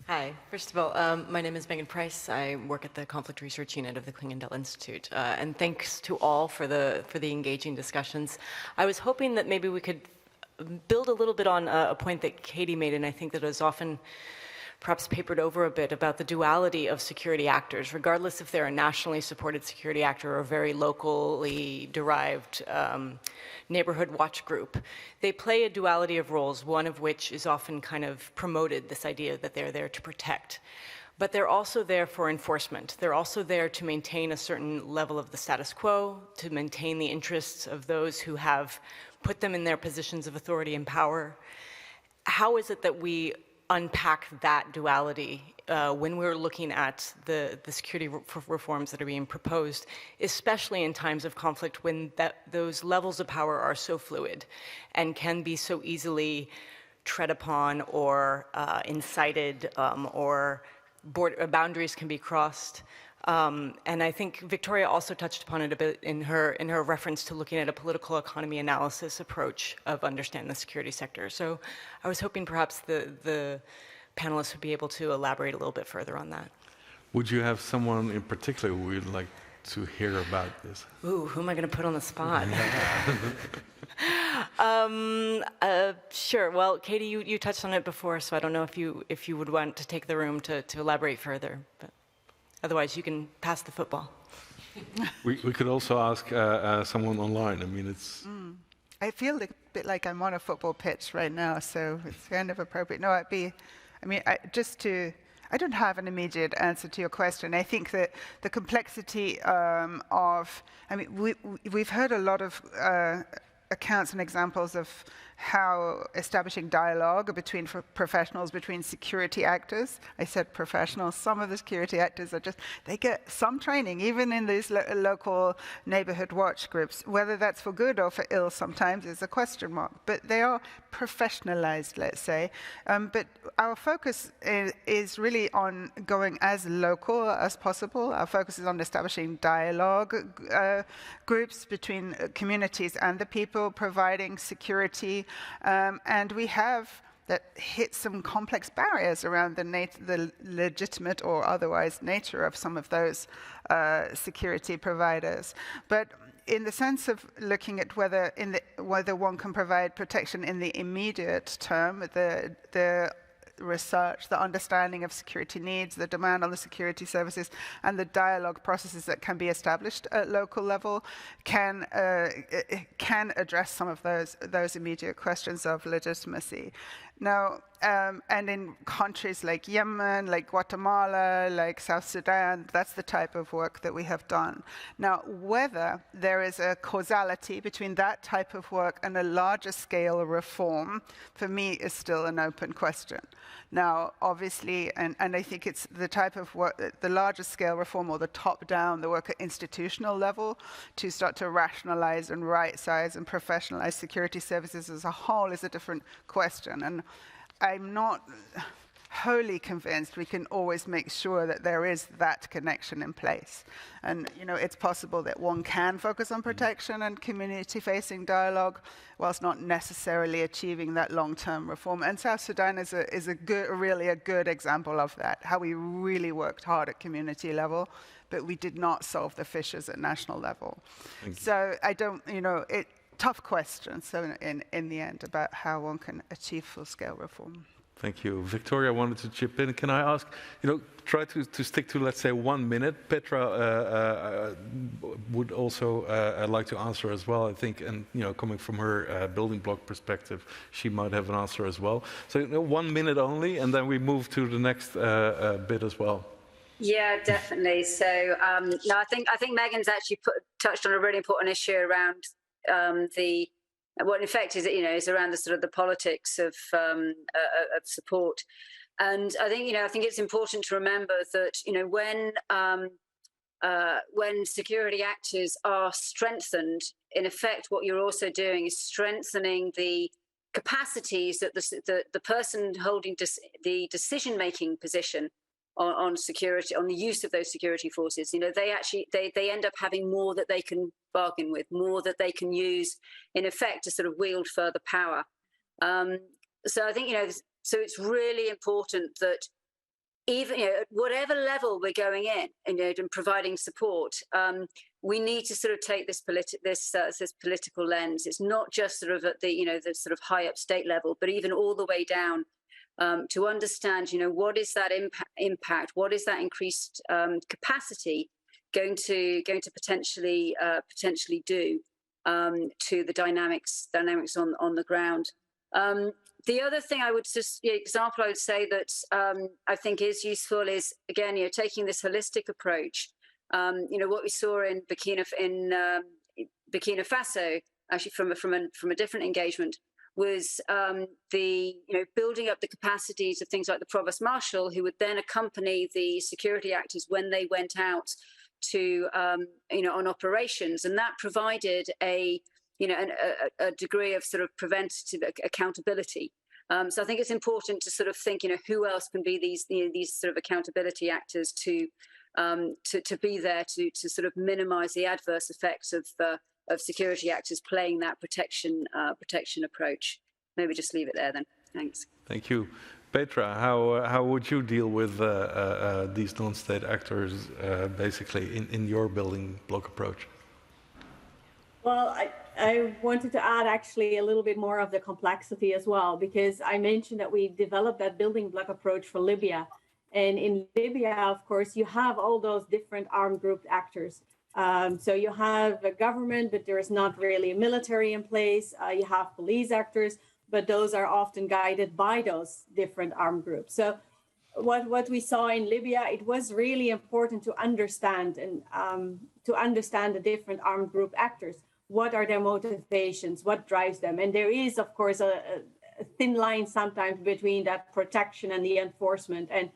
Hi. First of all, my name is Megan Price. I work at the Conflict Research Unit of the Klingendal Institute. And thanks to all for the engaging discussions. I was hoping that maybe we could build a little bit on a point that Katie made, and I think that is often perhaps papered over a bit, about the duality of security actors, regardless if they're a nationally supported security actor or a very locally derived neighborhood watch group. They play a duality of roles, one of which is often kind of promoted, this idea that they're there to protect. But they're also there for enforcement. They're also there to maintain a certain level of the status quo, to maintain the interests of those who have put them in their positions of authority and power. How is it that we unpack that duality when we're looking at the security reforms that are being proposed, especially in times of conflict when those levels of power are so fluid and can be so easily tread upon or incited or boundaries can be crossed. And I think Victoria also touched upon it a bit in her reference to looking at a political economy analysis approach of understanding the security sector. So I was hoping perhaps the panelists would be able to elaborate a little bit further on that. Would you have someone in particular who would like to hear about this? Ooh, who am I going to put on the spot? Sure. Well, Katie, you touched on it before, so I don't know if you would want to take the room to elaborate further. But otherwise, you can pass the football. we could also ask someone online. I mean, it's... I feel a bit like I'm on a football pitch right now, so it's kind of appropriate. No, I don't have an immediate answer to your question. I think that the complexity we've heard a lot of accounts and examples of how establishing dialogue between professionals, between security actors. I said professionals. Some of the security actors they get some training, even in these local neighborhood watch groups. Whether that's for good or for ill sometimes is a question mark. But they are professionalized, let's say. But our focus is really on going as local as possible. Our focus is on establishing dialogue groups between communities and the people, providing security. And we have hit some complex barriers around the legitimate or otherwise nature of some of those security providers. But in the sense of looking at whether one can provide protection in the immediate term, the research, the understanding of security needs, the demand on the security services, and the dialogue processes that can be established at local level can address some of those immediate questions of legitimacy. Now, and in countries like Yemen, like Guatemala, like South Sudan, that's the type of work that we have done. Now, whether there is a causality between that type of work and a larger scale reform, for me, is still an open question. Now, obviously, and I think it's the type of work, the larger scale reform or the top-down, the work at institutional level to start to rationalize and right-size and professionalize security services as a whole is a different question. And I'm not wholly convinced we can always make sure that there is that connection in place. And, it's possible that one can focus on protection and community-facing dialogue whilst not necessarily achieving that long-term reform. And South Sudan is really a good example of that, how we really worked hard at community level, but we did not solve the fissures at national level. So I don't, tough question, so in the end, about how one can achieve full-scale reform. Thank you. Victoria wanted to chip in. Can I ask, try to stick to, let's say, 1 minute. Petra would also like to answer as well, I think, and, coming from her building block perspective, she might have an answer as well. So 1 minute only, and then we move to the next bit as well. Yeah, definitely. So, no, I think Megan's actually touched on a really important issue around what in effect is, is around the sort of the politics of support. And I think, I think it's important to remember that, when security actors are strengthened, in effect, what you're also doing is strengthening the capacities that the person holding the decision-making position on security, on the use of those security forces, they end up having more that they can bargain with, more that they can use, in effect, to sort of wield further power. So I think, so it's really important that even, at whatever level we're going in, and providing support, we need to sort of take this political lens. It's not just sort of at the, the sort of high up state level, but even all the way down. To understand, what is that impact? What is that increased capacity going to potentially do to the dynamics on the ground? The other thing I would example I would say that I think is useful is, again, taking this holistic approach. What we saw in Burkina Faso, actually from a different engagement, was building up the capacities of things like the Provost Marshal, who would then accompany the security actors when they went out to on operations, and that provided a degree of sort of preventative accountability. So I think it's important to sort of think, who else can be these sort of accountability actors to be there to sort of minimise the adverse effects of security actors playing that protection approach. Maybe just leave it there then. Thanks. Thank you. Petra, how would you deal with these non-state actors basically in your building block approach? Well, I wanted to add actually a little bit more of the complexity as well, because I mentioned that we developed that building block approach for Libya. And in Libya, of course, you have all those different armed group actors. So you have a government, but there is not really a military in place. You have police actors, but those are often guided by those different armed groups. So what we saw in Libya, it was really important to understand the different armed group actors. What are their motivations? What drives them? And there is, of course, a thin line sometimes between that protection and the enforcement, and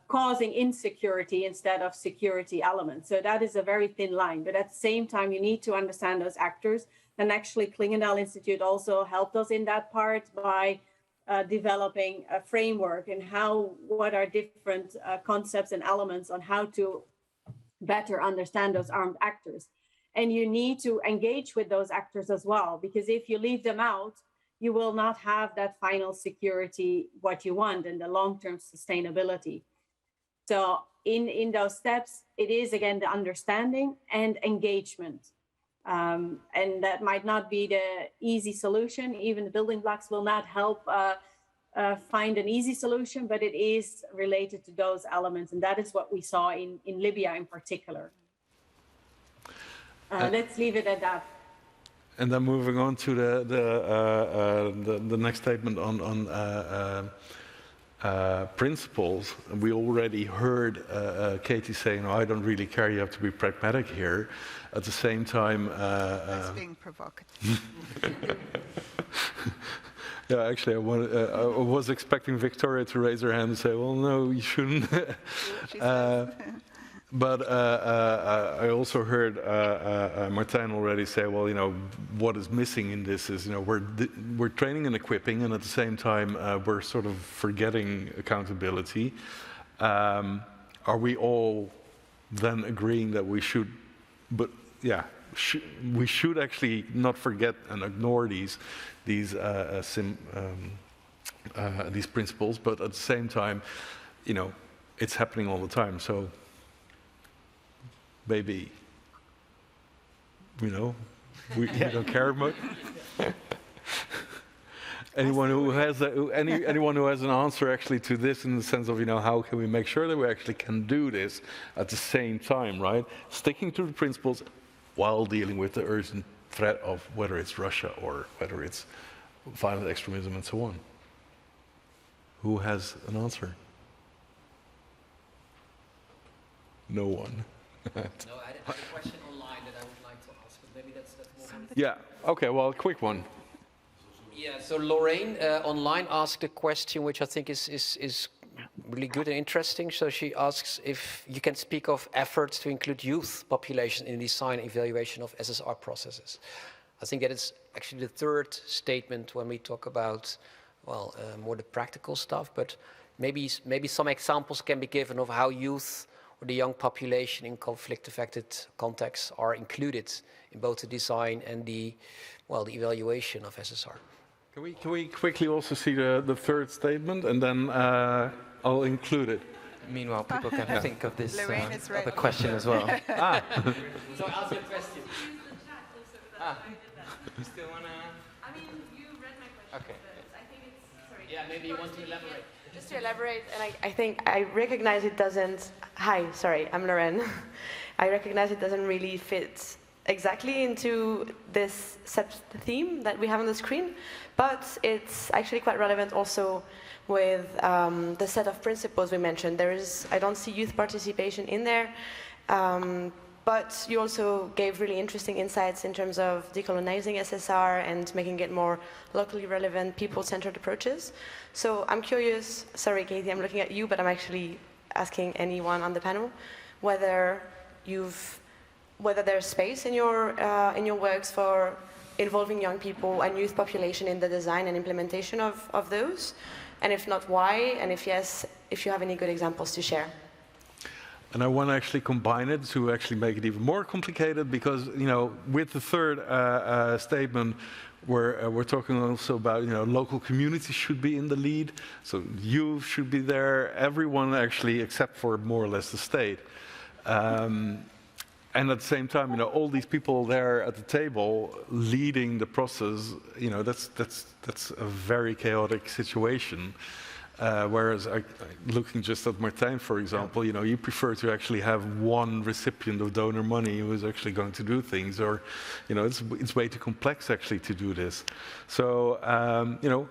causing insecurity instead of security elements. So that is a very thin line. But at the same time, you need to understand those actors. And actually, Klingendahl Institute also helped us in that part by developing a framework and what are different concepts and elements on how to better understand those armed actors. And you need to engage with those actors as well, because if you leave them out, you will not have that final security, what you want, and the long-term sustainability. So in those steps, it is, again, the understanding and engagement. And that might not be the easy solution. Even the building blocks will not help find an easy solution, but it is related to those elements. And that is what we saw in Libya in particular. Let's leave it at that. And then moving on to the next statement on principles. We already heard Katie saying, I don't really care, you have to be pragmatic here. At the same time... That's being provocative. Yeah, actually, I was expecting Victoria to raise her hand and say, well, no, you shouldn't. But I also heard Martijn already say, well, what is missing in this is, we're training and equipping, and at the same time, we're sort of forgetting accountability. Are we all then agreeing that we should, but yeah, we should actually not forget and ignore these principles, but at the same time, it's happening all the time. So maybe, we don't care much. anyone who has anyone who has an answer actually to this, in the sense of, how can we make sure that we actually can do this at the same time, right? Sticking to the principles while dealing with the urgent threat of whether it's Russia or whether it's violent extremism and so on. Who has an answer? No one. No, I have a question online that I would like to ask, but maybe that's more. Yeah. Okay. Well, a quick one. Yeah. So Lorraine online asked a question which I think is really good and interesting. So she asks if you can speak of efforts to include youth population in design and evaluation of SSR processes. I think that is actually the third statement when we talk about, well, more the practical stuff. But maybe some examples can be given of how youth or the young population in conflict-affected contexts are included in both the design and the evaluation of SSR. Can we quickly also see the third statement, and then I'll include it. Meanwhile, people can think of this right. other question as well. So ask your question. You still wanna? I mean, you read my question, Okay. but I think it's, sorry. Yeah, maybe you want to elaborate. Just to elaborate, and I think I recognize it doesn't, hi, sorry, I'm Lorraine. I recognize it doesn't really fit exactly into this theme that we have on the screen, but it's actually quite relevant also with the set of principles we mentioned. I don't see youth participation in there, but you also gave really interesting insights in terms of decolonizing SSR and making it more locally relevant, people-centered approaches. So I'm curious, sorry Katie, I'm looking at you, but I'm actually asking anyone on the panel whether there's space in your works for involving young people and youth population in the design and implementation of those, and if not, why, and if yes, if you have any good examples to share. And I want to actually combine it to actually make it even more complicated, because with the third statement, we're talking also about local communities should be in the lead, so youth should be there, everyone actually, except for more or less the state. And at the same time, all these people there at the table leading the process, that's a very chaotic situation. Whereas, looking just at Martijn, for example, you prefer to actually have one recipient of donor money who is actually going to do things, or, it's way too complex actually to do this. So,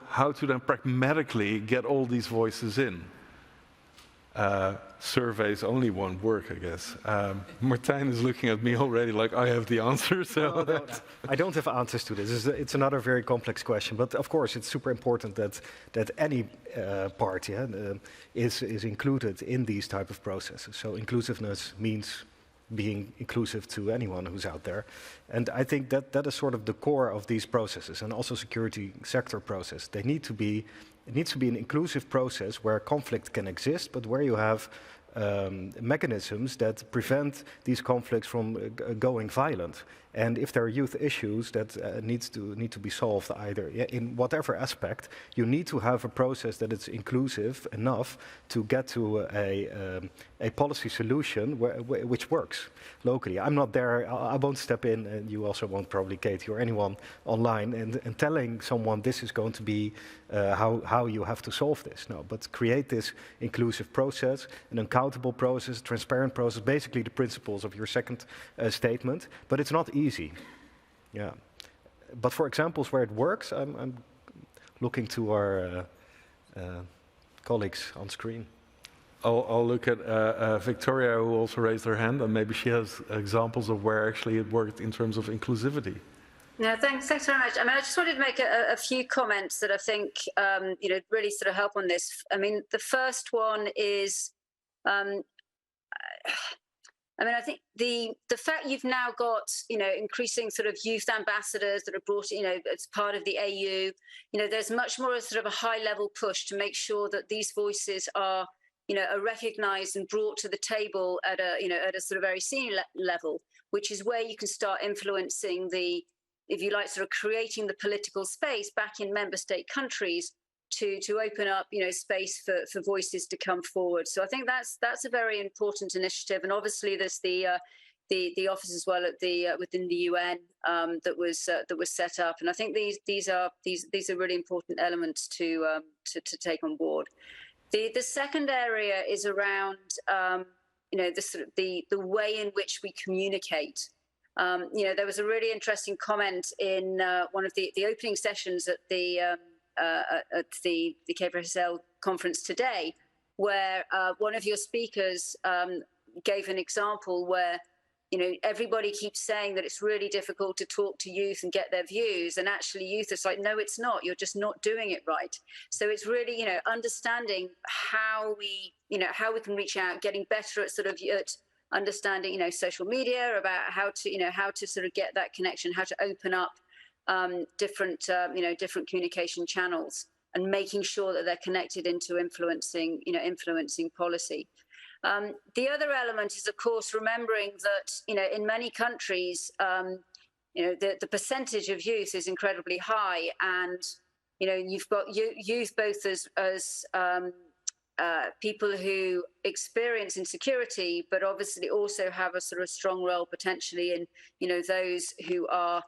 how to then pragmatically get all these voices in? Surveys only won't work, I guess. Martijn is looking at me already like I have the answer. So no. I don't have answers to this. It's another very complex question. But of course, it's super important that any party is included in these type of processes. So inclusiveness means being inclusive to anyone who's out there. And I think that is sort of the core of these processes, and also security sector process. It needs to be an inclusive process where conflict can exist, but where you have mechanisms that prevent these conflicts from going violent. And if there are youth issues that need to be solved, either in whatever aspect, you need to have a process that is inclusive enough to get to a policy solution which works locally. I'm not there. I won't step in, and you also won't, probably, Katie, or anyone online, and telling someone this is going to be how you have to solve this. No, but create this inclusive process, an accountable process, transparent process, basically the principles of your second statement. But it's not easy. Yeah. But for examples where it works, I'm looking to our colleagues on screen. I'll look at Victoria, who also raised her hand, and maybe she has examples of where actually it worked in terms of inclusivity. No, thanks very much. I mean, I just wanted to make a few comments that I think, really sort of help on this. I mean, the first one is, I think the fact you've now got, increasing sort of youth ambassadors that are brought, as part of the AU, there's much more sort of a high level push to make sure that these voices are recognized and brought to the table at a sort of very senior level, which is where you can start influencing if you like, sort of creating the political space back in member state countries to open up, space for voices to come forward. So I think that's a very important initiative. And obviously there's the the office as well at the within the UN that was set up, and I think these are really important elements to take on board. The second area is around the way in which we communicate. There was a really interesting comment in one of the opening sessions at the KPAC conference today, where one of your speakers gave an example where everybody keeps saying that it's really difficult to talk to youth and get their views, and actually youth is like, no, it's not. You're just not doing it right. So it's really understanding how we can reach out, getting better at sort of at understanding social media, about how to sort of get that connection, how to open up different communication channels, and making sure that they're connected into influencing policy. The other element is, of course, remembering that in many countries, the percentage of youth is incredibly high, and you've got youth both as people who experience insecurity, but obviously also have a sort of strong role potentially in those who are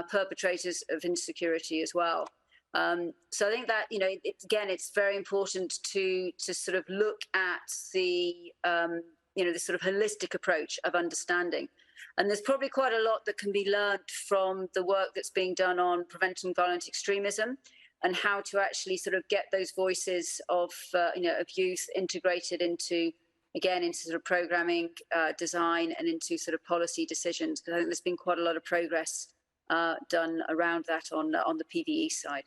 perpetrators of insecurity as well. So I think that it's very important to sort of look at the sort of holistic approach of understanding, and there's probably quite a lot that can be learned from the work that's being done on preventing violent extremism, and how to actually sort of get those voices of youth integrated into sort of programming, design, and into sort of policy decisions. Because I think there's been quite a lot of progress done around that on the PVE side.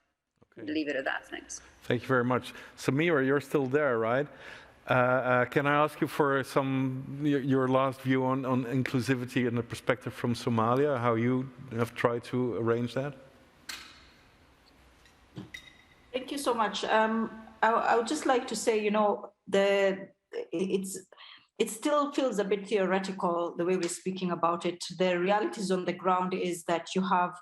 Okay. Leave it at that. Thanks. Thank you very much. Samira, you're still there, right? Can I ask you for your last view on inclusivity and the perspective from Somalia, how you have tried to arrange that? Thank you so much. I would just like to say, it still feels a bit theoretical the way we're speaking about it. The realities on the ground is that you have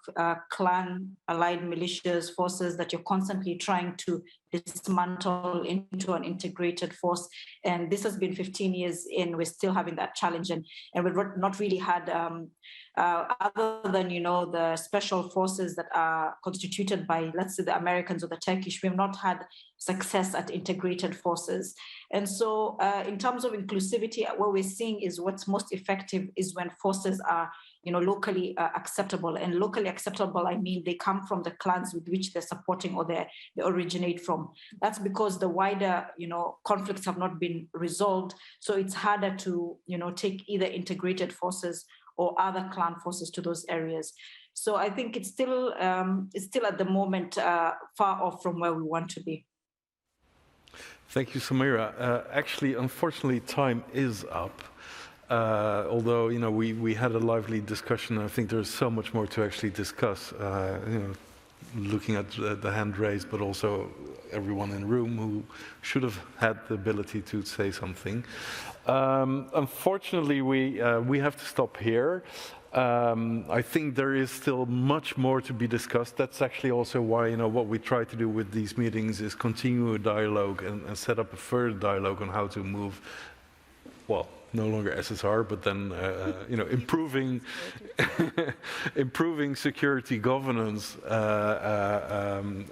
clan-allied militias, forces that you're constantly trying to dismantle into an integrated force. And this has been 15 years in, we're still having that challenge. And we've not really had, other than, the special forces that are constituted by, let's say, the Americans or the Turkish, we have not had success at integrated forces. And so in terms of inclusivity, what we're seeing is what's most effective is when forces are locally acceptable. And locally acceptable, I mean, they come from the clans with which they're supporting or they originate from. That's because the wider, conflicts have not been resolved. So it's harder to, take either integrated forces or other clan forces to those areas. So I think it's still at the moment far off from where we want to be. Thank you, Samira. Actually, unfortunately, time is up. Although we had a lively discussion, I think there's so much more to actually discuss. Looking at the hand raised, but also everyone in the room who should have had the ability to say something. Unfortunately, we have to stop here. I think there is still much more to be discussed. That's actually also why what we try to do with these meetings is continue a dialogue and set up a further dialogue on how to move. Well, no longer SSR, but then improving security governance and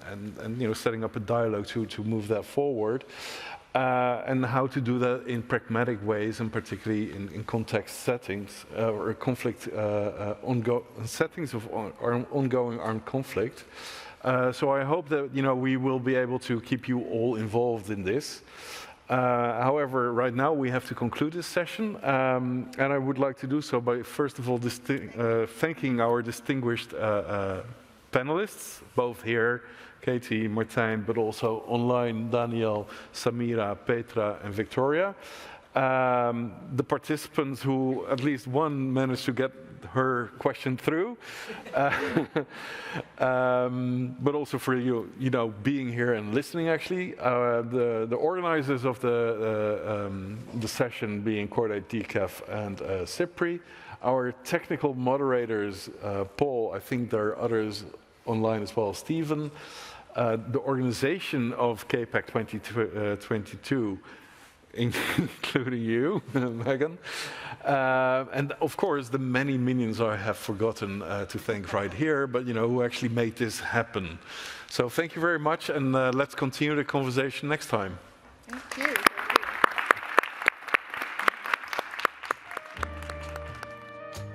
setting up a dialogue to move that forward, and how to do that in pragmatic ways, and particularly in context settings or conflict settings of ongoing armed conflict. So I hope that we will be able to keep you all involved in this. However, right now we have to conclude this session, and I would like to do so by first of all thanking our distinguished panelists, both here, Katie, Martijn, but also online, Daniel, Samira, Petra, and Victoria. The participants who at least one managed to get her question through, but also for you being here and listening. Actually, the organizers of the session being Cordaid, DCAF, and SIPRI. Our technical moderators, Paul. I think there are others online as well. Stephen. The organization of KPAC22. including you, Megan. And of course, the many minions I have forgotten to thank right here, but who actually made this happen. So thank you very much, and let's continue the conversation next time.